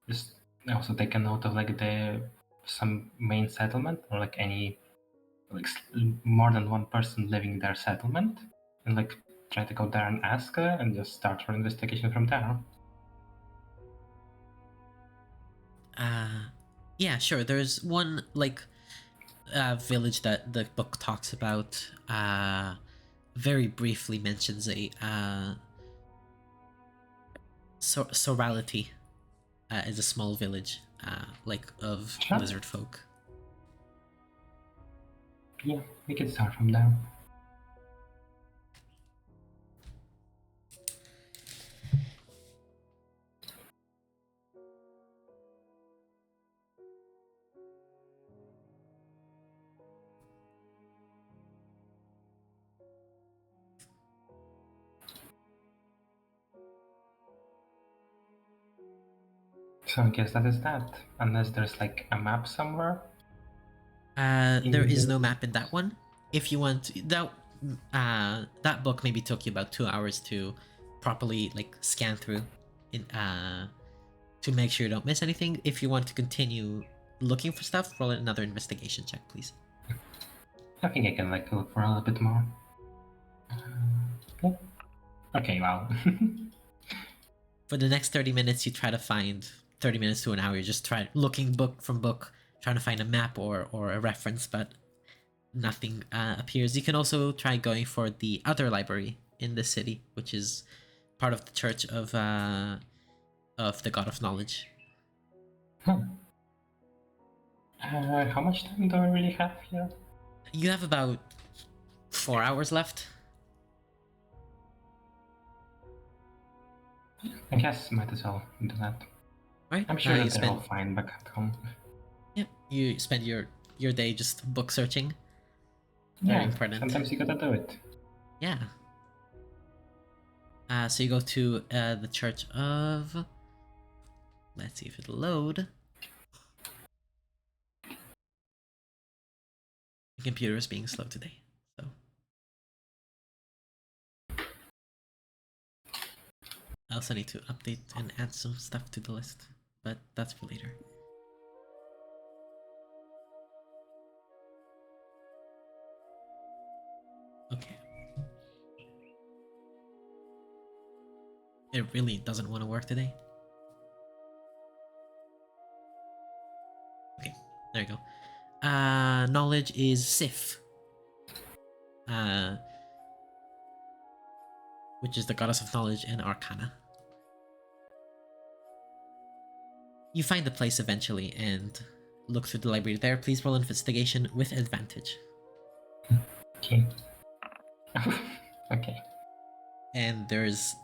just also take a note of like some main settlement or like any like more than one person living in their settlement, and like try to go there and ask her and just start our investigation from there. Yeah, sure. There's one like village that the book talks about. Very briefly mentions a Sorality is a small village like of Sure. lizard folk. Yeah, we can start from there. So I guess that is that. Unless there's like a map somewhere. There is no map in that one. If you want that book maybe took you about 2 hours to properly like scan through in to make sure you don't miss anything. If you want to continue looking for stuff, roll another investigation check, please. I think I can like look for a little bit more. Yeah. Okay, wow. For the next 30 minutes, you try to find 30 minutes to an hour. You just try looking book from book, trying to find a map or a reference, but nothing appears. You can also try going for the other library in the city, which is part of the Church of the God of Knowledge. How much time do I really have here? You have about 4 hours left. I guess might as well do that. Right? I'm sure you that they're all fine back at home. Yeah, you spend your day just book searching. Yeah, Very important. sometimes you gotta do it. Yeah. So you go to the Church of... Let's see if it'll load. The computer is being slow today, so... I also need to update and add some stuff to the list, but that's for later. Okay. It really doesn't want to work today. Okay, there you go. Knowledge is Sif. Which is the goddess of knowledge and arcana. You find the place eventually and look through the library there. Please roll investigation with advantage. Okay. Okay. And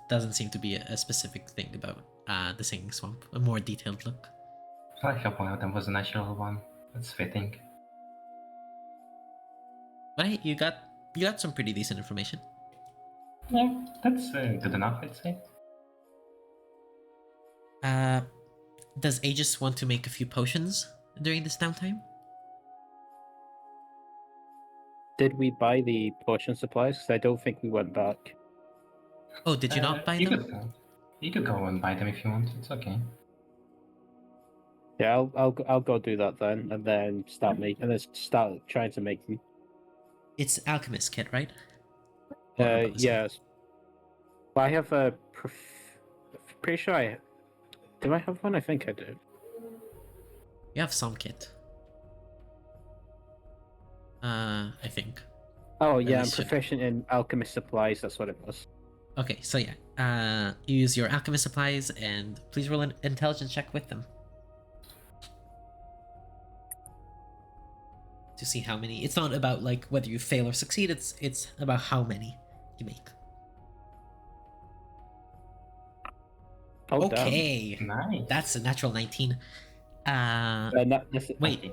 doesn't seem to be a specific thing about the Singing Swamp. A more detailed look. I hope one of them was a natural one. That's fitting. But hey, you got some pretty decent information. Yeah, that's good enough, I'd say. Does Aegis want to make a few potions during this downtime? did we buy the potion supplies? 'Cause I don't think we went back. Oh, did you not buy you them? Could go. You could go and buy them if you want. It's okay. Yeah, I'll go do that then, and then start trying to make them. It's alchemist kit, right? Or a bow, sorry. Yes. I have a. Pretty sure I. Do I have one? I think I do. You have some kit. I think. Oh At yeah, I'm least should- proficient in alchemist supplies. That's what it was. Okay, so yeah, you use your alchemist supplies, and please roll an intelligence check with them to see how many. It's not about like whether you fail or succeed. It's about how many you make. Oh, damn. Okay, Nice. that's a natural 19. Wait,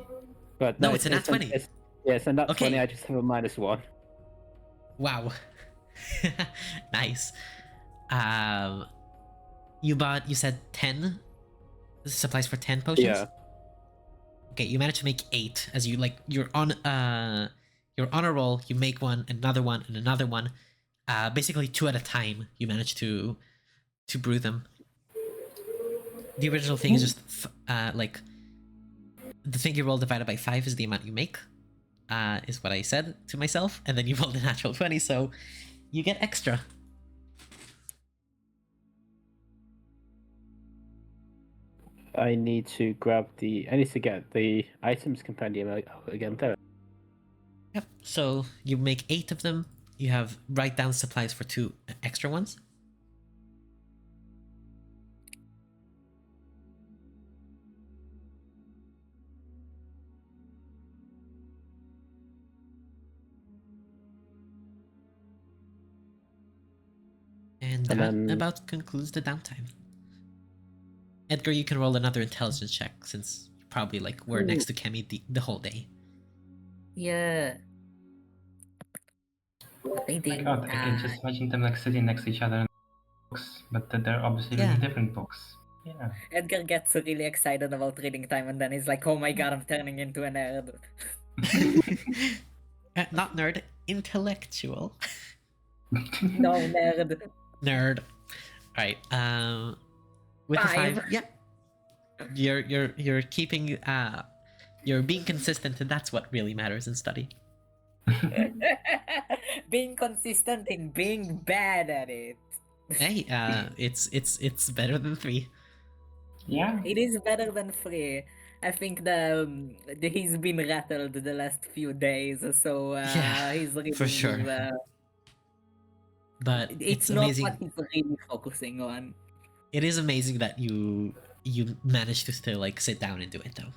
But no, it's a nat 20. It's a nat Okay. 20. I just have a -1. Wow, nice. You said 10 supplies for 10 potions. Yeah. Okay, you managed to make 8 as you're on a roll. You make one, another one, and another one. Basically 2 at a time. You manage to brew them. The original thing is just like the thing you roll divided by 5 is the amount you make. Is what I said to myself, and then you rolled a natural 20, so you get extra. I need to get the items compendium again. There. Yep. So you make 8 of them. You have write down supplies for 2 extra ones. And that then- about concludes the downtime. Edgar, you can roll another intelligence check since you probably were next to Kemi the whole day. Yeah. I My think. God, I can just imagine them sitting next to each other in books, but they're obviously Yeah. really different books. Yeah. Edgar gets really excited about reading time, and then he's like, "Oh my god, I'm turning into a nerd." Not nerd, intellectual. No, nerd. Nerd. Alright, with the 5, 5. yeah. You're keeping you're being consistent, and that's what really matters in study. Being consistent in being bad at it. Hey, it's better than 3. Yeah. It is better than 3. I think he's been rattled the last few days, so Yeah, he's really, for sure. But it's it's not amazing. what he's really focusing on. It is amazing that you managed to still sit down and do it though.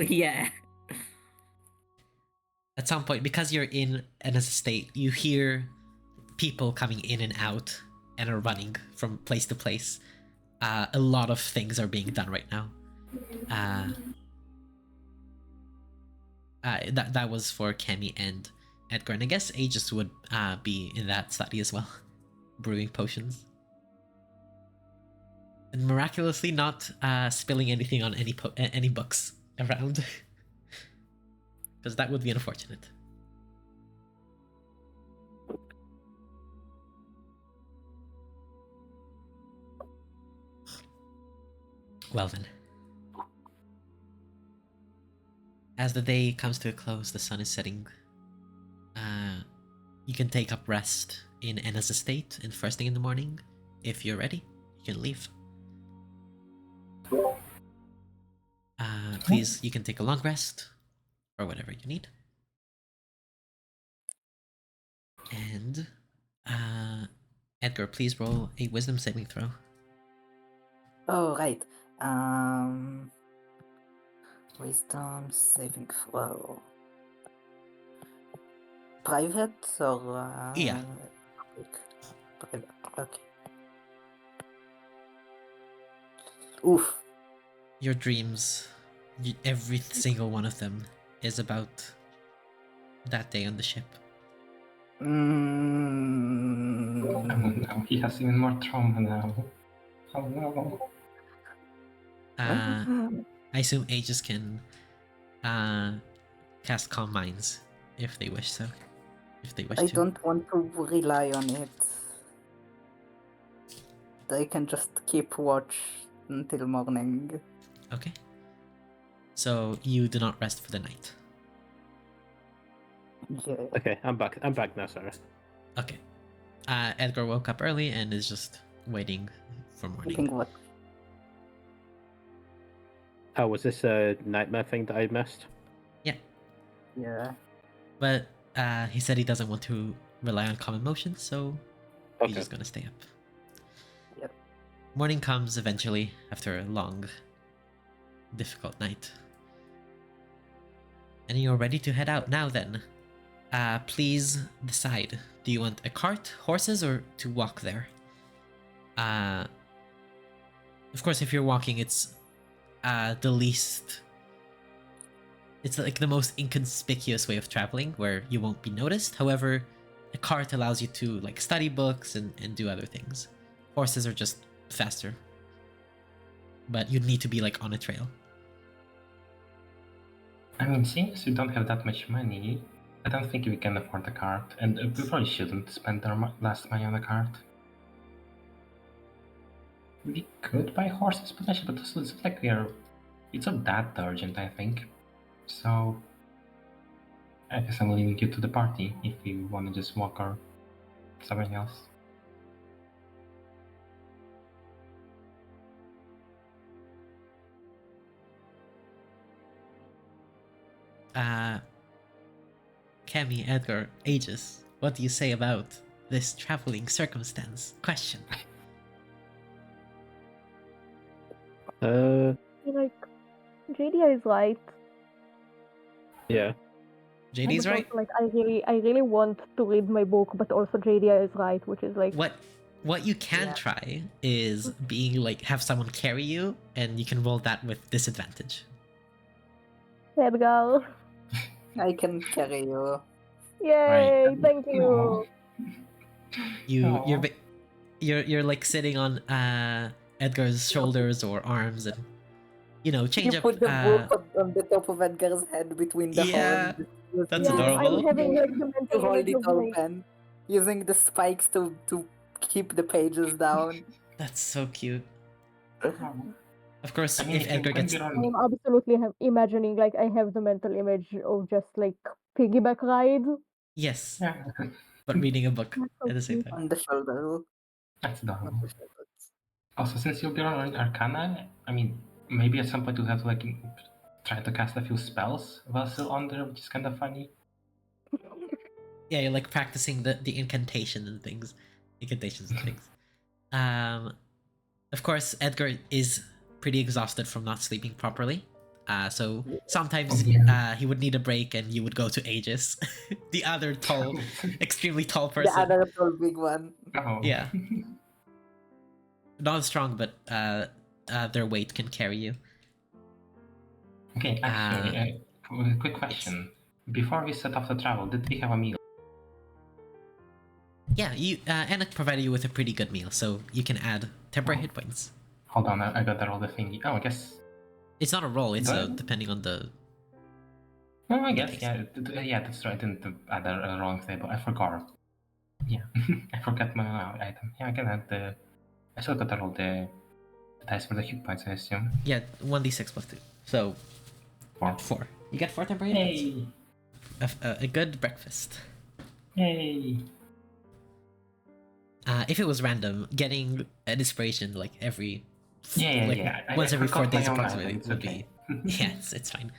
Yeah. At some point, because you're in an state, you hear people coming in and out and are running from place to place. A lot of things are being done right now. That was for Kemi and Edgar, and I guess Aegis would be in that study as well, brewing potions. And miraculously not spilling anything on any books around. Because that would be unfortunate. Well then. As the day comes to a close, the sun is setting. You can take up rest in Enna's estate, and first thing in the morning, if you're ready, you can leave. Please, you can take a long rest, or whatever you need. And, Edgar, please roll a wisdom saving throw. Oh, right. Wisdom saving throw. Private or Yeah. Private. Okay. Oof. Your dreams, every single one of them, is about that day on the ship. Oh no, he has even more trauma now. Oh no. I assume Aegis can cast Calm Minds if they wish so. if they wish I to. don't want to rely on it. I can just keep watch until morning. Okay. So you do not rest for the night. Yeah. Okay, I'm back. I'm back now, Sarah. Okay. Edgar woke up early and is just waiting for I morning. think what? Oh, was this a nightmare thing that I missed? Yeah. But he said he doesn't want to rely on common motion, so he's Okay. just gonna stay up. Yep. Morning comes eventually after a long, difficult night. And you're ready to head out now then. Please decide. Do you want a cart, horses, or to walk there? Of course, if you're walking, it's the least... It's like the most inconspicuous way of traveling, where you won't be noticed. However, a cart allows you to like study books and do other things. Horses are just faster. But you'd need to be like on a trail. I mean, seeing as we don't have that much money, I don't think we can afford a cart, and we probably shouldn't spend our last money on a cart. We could buy horses potentially, but also it's like it's not that urgent, I think. So I guess I'm leaving you to the party if you want to just walk or something else. Cammy, Edgar, Aegis, what do you say about this traveling circumstance? Question. Like, JD is right. Yeah. JD's But right? also, like, I really want to read my book, but also JD is right, which is like, What you can Yeah. try is being like have someone carry you, and you can roll that with disadvantage. Edgar. I can carry you. Yay! Thank you. You're Aw. you're like sitting on Edgar's shoulders or arms, and change You up. put the book on the top of Edgar's head between the Yeah, horns. that's Yeah, adorable. I'm having like the To mental hold image it of like, open. Using the spikes to keep the pages down. That's so cute. Aw. Of course, I mean, if Edgar gets I'm absolutely imagining like I have the mental image of just like piggyback ride. yes, yeah, but reading a book That's so at the same cute. time. On the shoulder. that's On adorable. the shoulders. Also, since you'll be running Arcana, I mean, maybe at some point you'll have to like try to cast a few spells while still on there, which is kind of funny. Yeah, you're like practicing the incantations and things. Of course, Edgar is pretty exhausted from not sleeping properly. So sometimes Oh, yeah. he would need a break, and you would go to Aegis, the other tall, extremely tall The person. other tall big one. Oh. Yeah. Not as strong, but their weight can carry you. Okay, actually, a quick question. Before we set off to travel, did we have a meal? Yeah, Anak provided you with a pretty good meal, so you can add temporary hit points. Hold on, I got that all the thingy. Oh, I guess. It's not a roll; it's But- depending on the. Oh, I guess, Nice. yeah, that's right. I didn't add a wrong table. I forgot. Yeah, I forgot my item. Yeah, I can add the. I still got to roll the dice for the hit points, I assume. Yeah, 1d6 plus 2. So, 4. 4. You get 4 temporary hit points. Yay! A good breakfast. Yay! If it was random, getting an inspiration like every. Yeah, like, yeah. once I every 4 forgot my days own approximately item, it's would okay. be. Yeah, it's fine.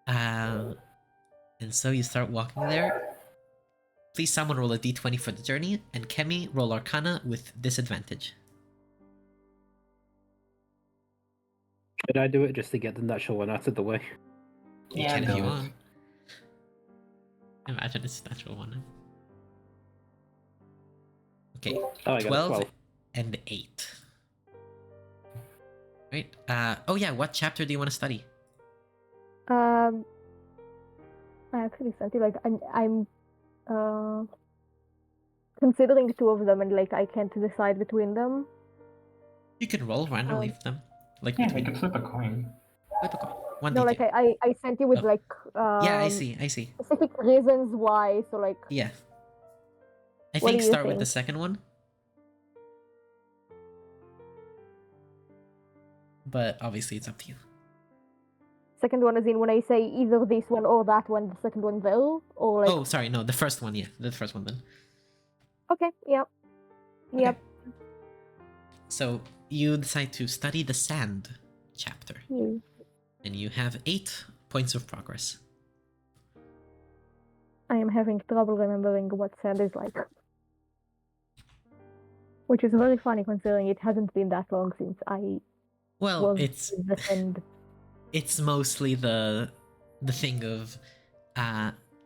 And so you start walking there. Please someone roll a d20 for the journey, and Kemi roll Arcana with disadvantage. Should I do it just to get the natural one out of the way? You Yeah, can if do you it. want. Imagine it's a natural one. Okay, Oh, I got 12 a 12. and 8. Right. Oh yeah, what chapter do you want to study? I actually sent it like I'm considering two of them and like I can't decide between them. You can roll randomly for them. Like Yeah, we between. can flip a coin. Flip a coin. 1d2. No, like I sent you with Oh. like Yeah, I see. specific reasons why. So like, Yeah. I What think do you start with the think? second one. But obviously it's up to you. second one is in when I say either this one or that one, the second one will, or like. Oh, sorry, no, the first one, yeah. The first one then. Okay. Yep. Yep. Okay. So you decide to study the sand chapter. Hmm. And you have 8 points of progress. I am having trouble remembering what sand is like. Which is very funny considering it hasn't been that long since I Well, was in the sand. it's mostly the thing of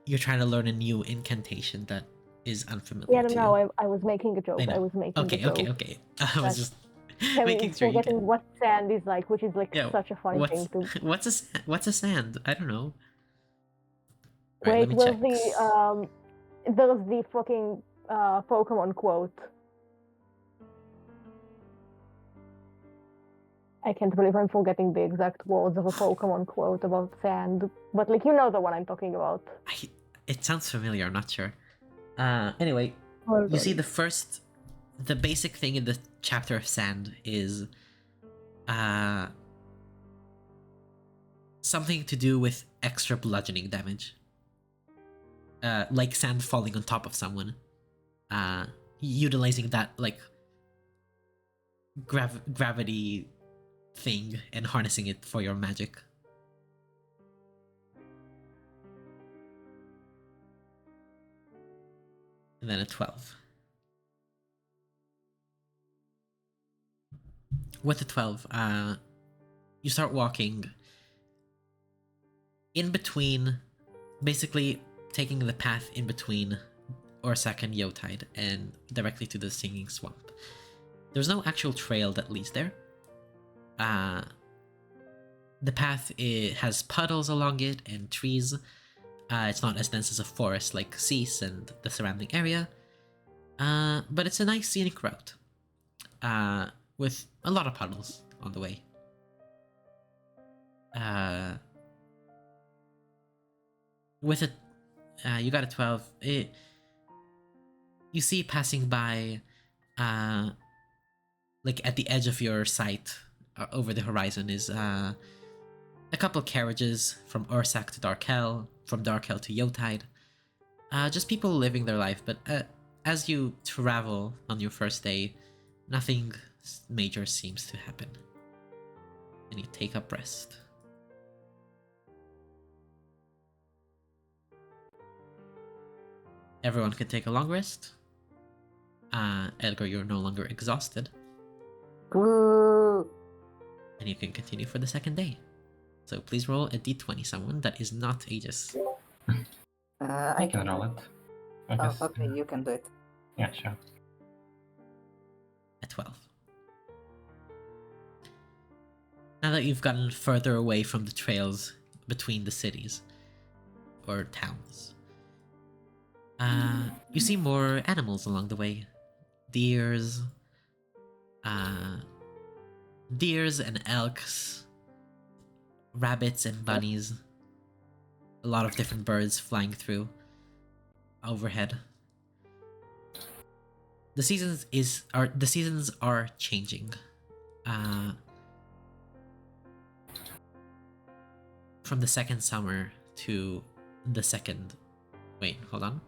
you're trying to learn a new incantation that is unfamiliar Yeah, to you. no, I was making a joke. I know. I was making a joke. Okay. I was just I making was sure you forgetting can. what sand is like, which is like Yeah, such a funny thing to. what's a sand? I don't know. Alright, Wait, let me check. there's the fucking Pokemon quote. I can't believe I'm forgetting the exact words of a Pokemon quote about sand, but like you know the one I'm talking about. It sounds familiar. I'm not sure. Anyway, Hold you on. see the basic thing in the chapter of sand is something to do with extra bludgeoning damage. Like sand falling on top of someone. Utilizing that like gravity thing and harnessing it for your magic. And then a 12. With the 12, you start walking in between, basically taking the path in between Orsak and Yotide and directly to the Singing Swamp. There's no actual trail that leads there. The path has puddles along it and trees. It's not as dense as a forest like Cease and the surrounding area. But it's a nice scenic route. With a lot of puddles on the way. With it, you got a 12. You see passing by, like at the edge of your sight, over the horizon is a couple of carriages from Ursak to Darkel, from Darkel to Yotide. Just people living their life, but as you travel on your first day, nothing major seems to happen. And you take up rest. Everyone can take a long rest. Edgar, you're no longer exhausted. Woo! And you can continue for the second day. So please roll a d20, someone that is not Aegis. I can roll it. I guess. Okay, you can do it. Yeah, sure. A 12. Now that you've gotten further away from the trails between the cities or towns, you see more animals along the way. Deers and elks, rabbits and bunnies, a lot of different birds flying through overhead. The seasons are changing. From the second summer to the second. Wait, hold on.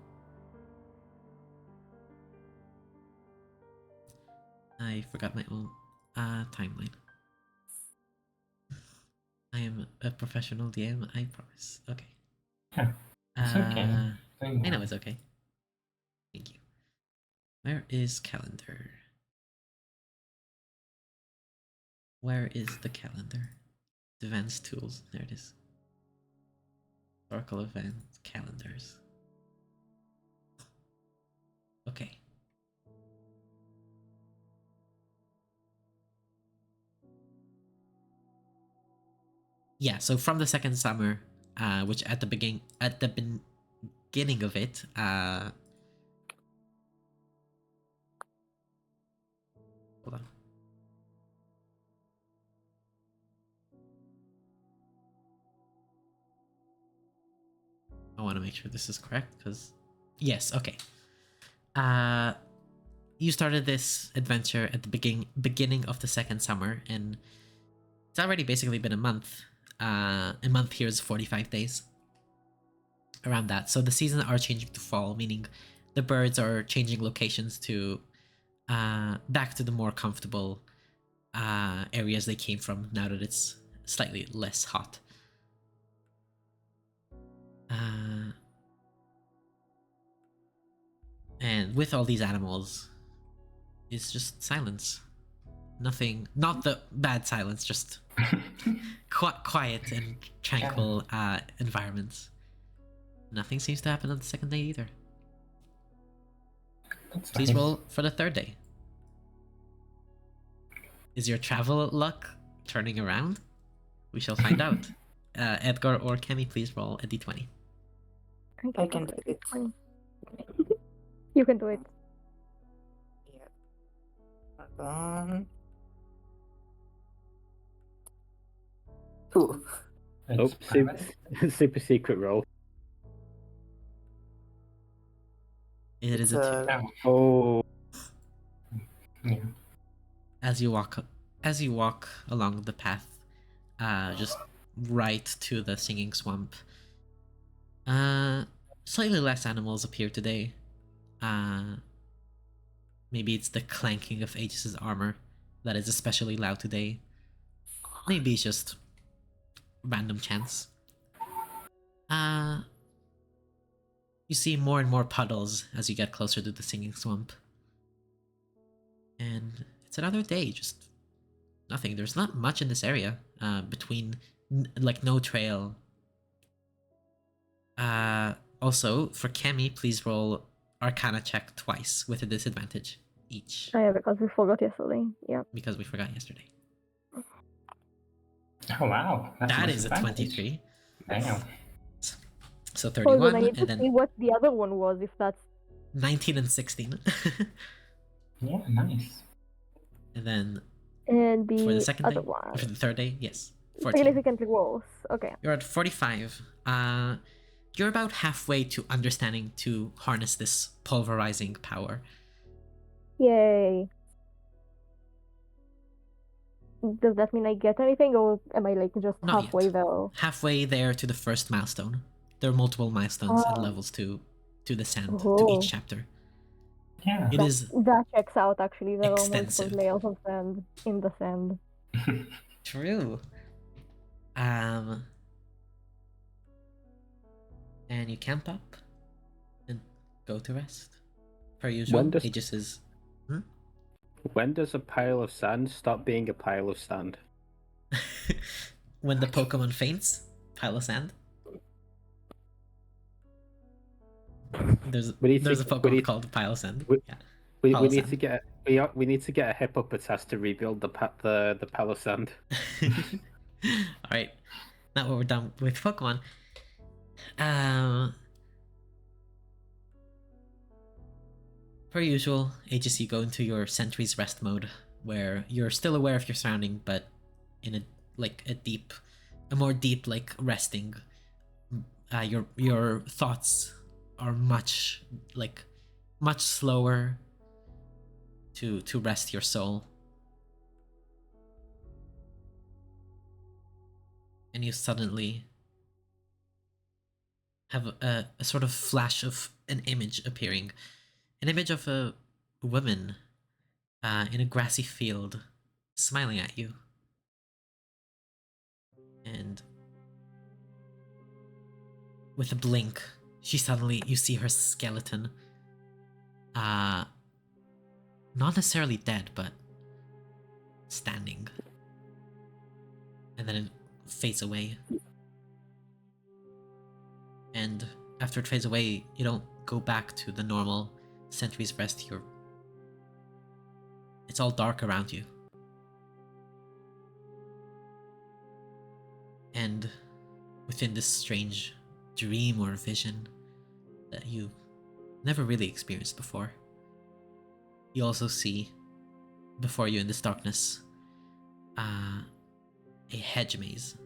I forgot my own timeline. I am a professional DM, I promise. Okay. Yeah, it's okay. I know it's okay. Thank you. Where is calendar? Where is the calendar? Advanced tools. There it is. Historical events, calendars. Okay. Yeah, so from the second summer, which at the beginning of it, hold on. I want to make sure this is correct because yes, okay. You started this adventure at the beginning of the second summer, and it's already basically been a month. A month here is 45 days. Around that. So the seasons are changing to fall, meaning the birds are changing locations to back to the more comfortable areas they came from now that it's slightly less hot. And with all these animals, it's just silence. Nothing, not the bad silence, just quiet and tranquil environments. Nothing seems to happen on the second day either. That's Please nice. roll for the third day. Is your travel luck turning around? We shall find out. Edgar or Kemi, please roll a d20. I can do it. You can do it. Yeah. 2. Oh, It's private. super secret roll. It is a 2. Yeah. Oh, Yeah. As you walk along the path, just right to the singing swamp. Slightly less animals appear today. Maybe it's the clanking of Aegis's armor that is especially loud today. Maybe it's just random chance. You see more and more puddles as you get closer to the singing swamp. And it's another day, just nothing. There's not much in this area, between, like, no trail. Also, for Kemi, please roll Arcana check twice with a disadvantage each, Oh, yeah, because we forgot yesterday. Yeah. because we forgot yesterday. Oh wow. That's That is a disadvantage. 23. Damn. So Hold 31, on, I need to and see then what the other one was, if that's 19 and 16. Yeah, nice. And then and for the the second other day, one. for the third day, yes, 14. Significantly worse. Okay. You're at 45. You're about halfway to understanding to harness this pulverizing power. Yay. Does that mean I get anything, or am I like just Not halfway yet. there? Halfway there to the first milestone. There are multiple milestones and Ah. levels to descend to Oh. each chapter. Yeah. It is That checks out actually. There are extensive. multiple layers of sand in the sand. true. And you camp up and go to rest. Per usual, When does- Aegis is when does a pile of sand stop being a pile of sand? when the Pokemon faints, pile of sand. There's We need a to- we Pokemon need- called pile of sand. we- Yeah. We Palo need sand. to get we need to get a Hippopotas to rebuild the pile of sand. All right. Now we're done with Pokemon. Per usual, Aegis, you go into your Sentry's Rest mode, where you're still aware of your surrounding, but in a more deep, like, resting. Your thoughts are much slower to rest your soul. And you suddenly have a sort of flash of an image appearing. An image of a woman in a grassy field smiling at you. And with a blink, you see her skeleton. Not necessarily dead, but standing. And then it fades away. And after it fades away, you don't go back to the normal Sentry's Rest. It's all dark around you. And within this strange dream or vision that you never really experienced before, you also see before you in this darkness a hedge maze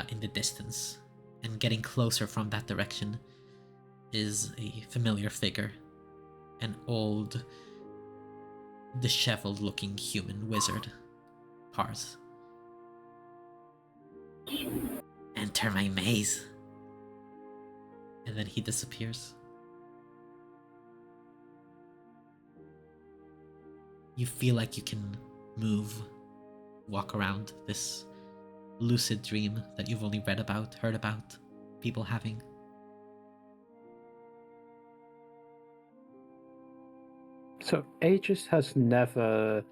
in the distance, and getting closer from that direction is a familiar figure. An old, disheveled looking human wizard. Pars. Enter my maze. And then he disappears. You feel like you can move, walk around this lucid dream that you've only read about, heard about, people having. So Aegis has never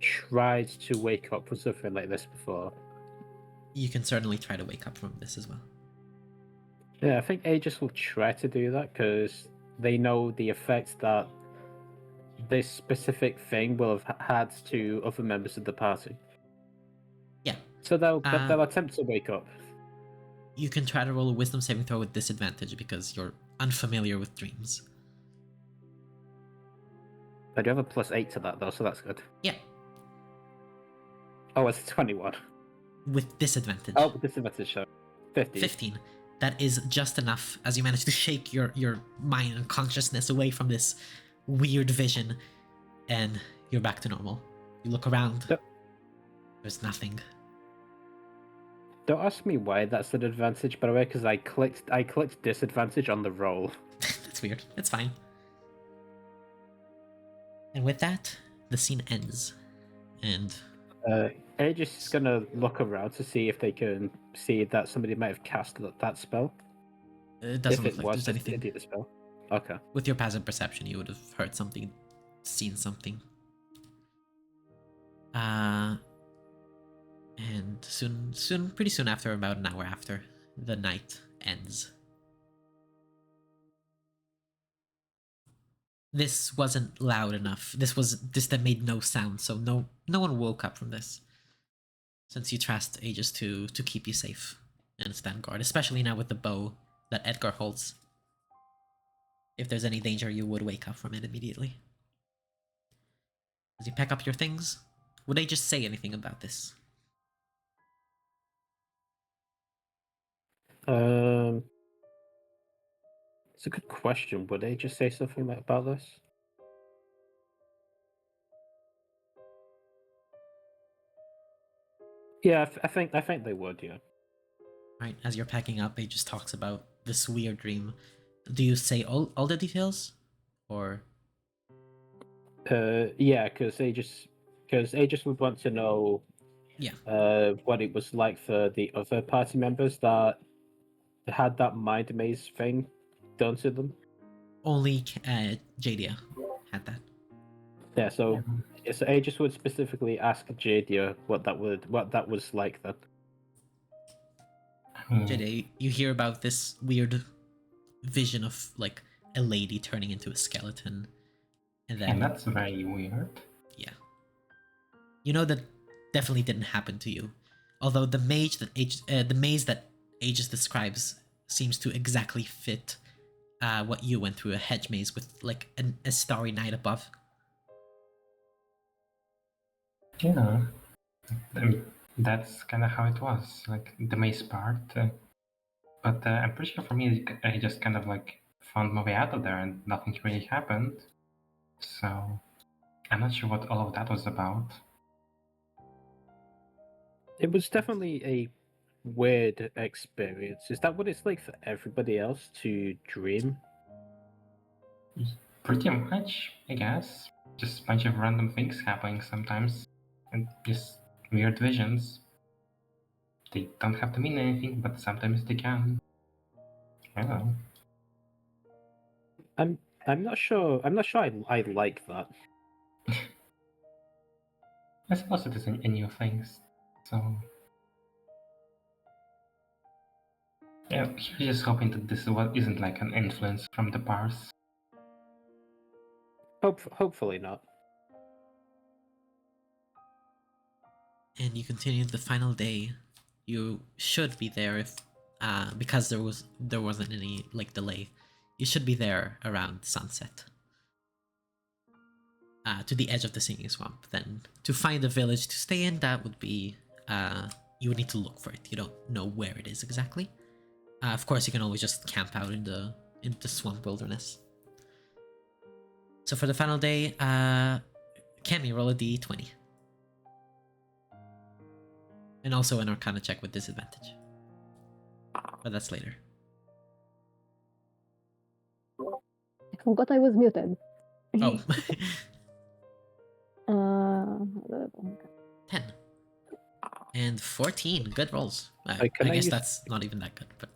tried to wake up from something like this before. You can certainly try to wake up from this as well. Yeah, I think Aegis will try to do that because they know the effect that this specific thing will have had to other members of the party. Yeah. So they'll attempt to wake up. You can try to roll a wisdom saving throw with disadvantage because you're unfamiliar with dreams. I do have a +8 to that though, so that's good. Yeah. Oh, it's 21. With disadvantage. Oh, disadvantage, so 15. 15. That is just enough as you manage to shake your mind and consciousness away from this weird vision, and you're back to normal. You look around. Yep. There's nothing. Don't ask me why that's an advantage, by the way, because I clicked disadvantage on the roll. That's weird. It's fine. And with that, the scene ends. And Aegis is gonna look around to see if they can see that somebody might have cast that spell. it doesn't If look it like was there's anything. the spell. Okay. With your passive perception, you would have heard something, seen something. And pretty soon after, about an hour after, the night ends. This wasn't loud enough. This that made no sound, so no one woke up from this. Since you trust Aegis to keep you safe and stand guard, especially now with the bow that Edgar holds. If there's any danger, you would wake up from it immediately. As you pack up your things, would Aegis say anything about this? It's a good question. Would they just say something about this? Yeah, I think they would. Yeah. Right, as you're packing up, Aegis talks about this weird dream. Do you say all the details, or? Yeah, because Aegis would want to know. Yeah. What it was like for the other party members that had that mind maze thing done to them. Only Jadia had that. Yeah, so Aegis would specifically ask Jadia what that was like then. Jadia, you hear about this weird vision of like a lady turning into a skeleton, and then And that's very weird. yeah, you know that definitely didn't happen to you. Although the maze that Aegis describes seems to exactly fit what you went through, a hedge maze with like a starry night above. Yeah. That's kind of how it was, like the maze part. But I'm pretty sure for me, I just kind of like found my way out of there and nothing really happened. So I'm not sure what all of that was about. It was definitely a weird experience. Is that what it's like for everybody else to dream? Pretty much, I guess. Just a bunch of random things happening sometimes. And just weird visions. They don't have to mean anything, but sometimes they can. I don't know. I'm not sure. I like that. I suppose it is a new thing. So yeah, you're just hoping that this isn't like an influence from the bars. Hopefully not. And you continue the final day. You should be there if because there wasn't any like delay. You should be there around sunset. To the edge of the singing swamp. Then to find a village to stay in, that would be you would need to look for it. You don't know where it is exactly. Of course, you can always just camp out in the swamp wilderness. So for the final day, Cammy, roll a d20. And also an Arcana check with disadvantage. But that's later. I forgot I was muted. Oh. Uh, 10. And 14. Good rolls. Wait, can I I guess use- that's not even that good, but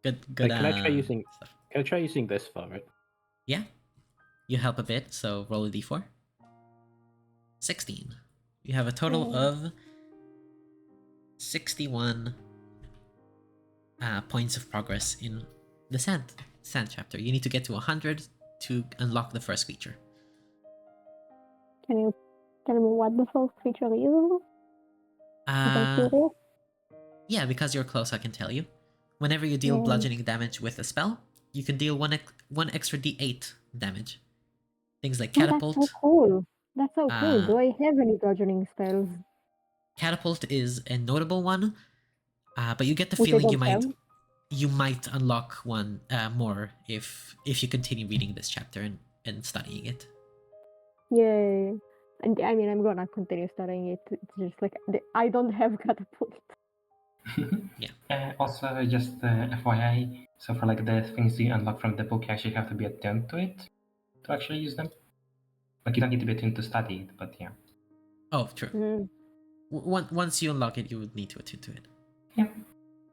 good. Wait, can I try using? Stuff. Can I try using this for it? Yeah. You help a bit, so roll a d4. 16. You have a total of 61 points of progress in the sand chapter. You need to get to 100 to unlock the first feature. can you tell me what the first feature is? I'm curious. Yeah, because you're close, I can tell you. Whenever you deal Yeah. bludgeoning damage with a spell, you can deal one extra d8 damage. Things like Oh, catapult. that's so cool. That's so cool. Uh, Do I have any bludgeoning spells? Catapult is a notable one, but you get the Which I feeling don't have. you might unlock one more if you continue reading this chapter and studying it. Yay. And I mean, I'm gonna continue studying it. It's just like I don't have catapult. Also, just FYI, so for like the things you unlock from the book, you actually have to be attuned to it to actually use them. Like you don't need to be attuned to study it, but yeah. Oh, true. Mm. Once you unlock it, you would need to attune to it. Yeah.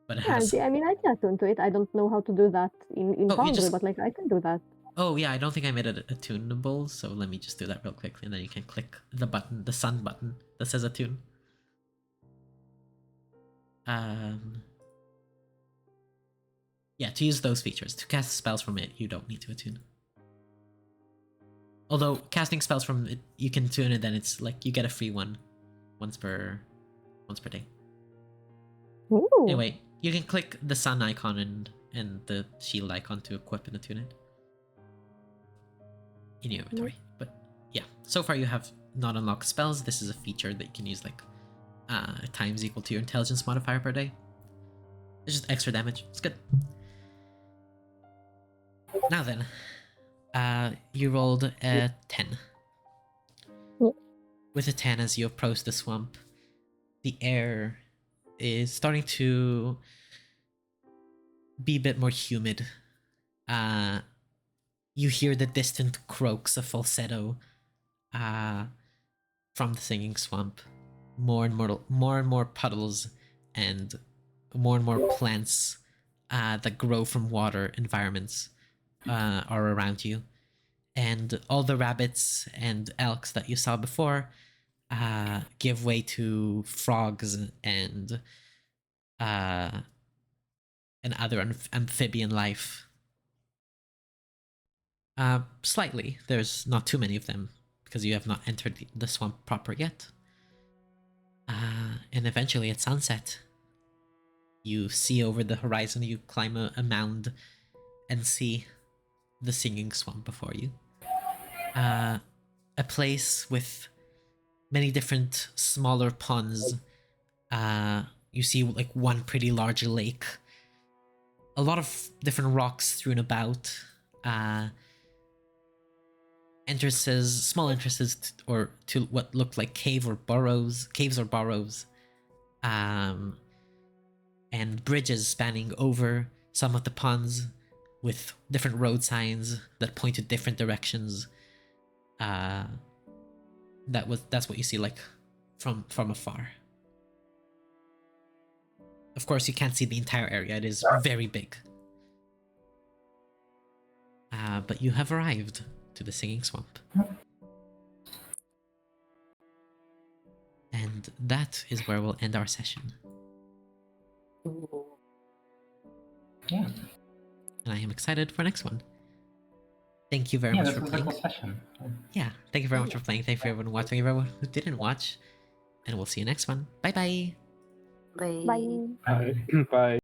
But it Yeah, has. I mean, I can attune to it. I don't know how to do that in Oh, you Foundry, just- but like I can do that. Oh yeah, I don't think I made it attunable, so let me just do that real quickly, and then you can click the button, the sun button that says attune. Yeah, to use those features, to cast spells from it, you don't need to attune. Although casting spells from it, you can tune it, then it's like you get a free one, once per day. Ooh. Anyway, you can click the sun icon and the shield icon to equip and attune it in your inventory. But yeah, so far you have not unlocked spells. This is a feature that you can use like times equal to your intelligence modifier per day. It's just extra damage. It's good. Now then, you rolled a 10. Yeah. With a 10, as you approach the swamp, the air is starting to be a bit more humid. You hear the distant croaks of falsetto from the singing swamp. More and more puddles and more plants that grow from water environments are around you. And all the rabbits and elks that you saw before give way to frogs and other amphibian life. Slightly. There's not too many of them because you have not entered the swamp proper yet. And eventually at sunset, you see over the horizon, you climb a mound and see the singing swamp before you. A place with many different smaller ponds. You see like one pretty large lake. A lot of different rocks strewn about. Entrances, small entrances, to what looked like caves or burrows, and bridges spanning over some of the ponds, with different road signs that point to different directions. That's what you see like from afar. Of course, you can't see the entire area. It is very big. But you have arrived to the singing swamp. And that is where we'll end our session. Yeah. And I am excited for next one. Thank you very Yeah, much this for was a playing. cool session. Yeah, thank you very much for playing. Thank you for everyone watching, everyone who didn't watch. And we'll see you next one. Bye bye. Bye. Bye. Bye. Bye.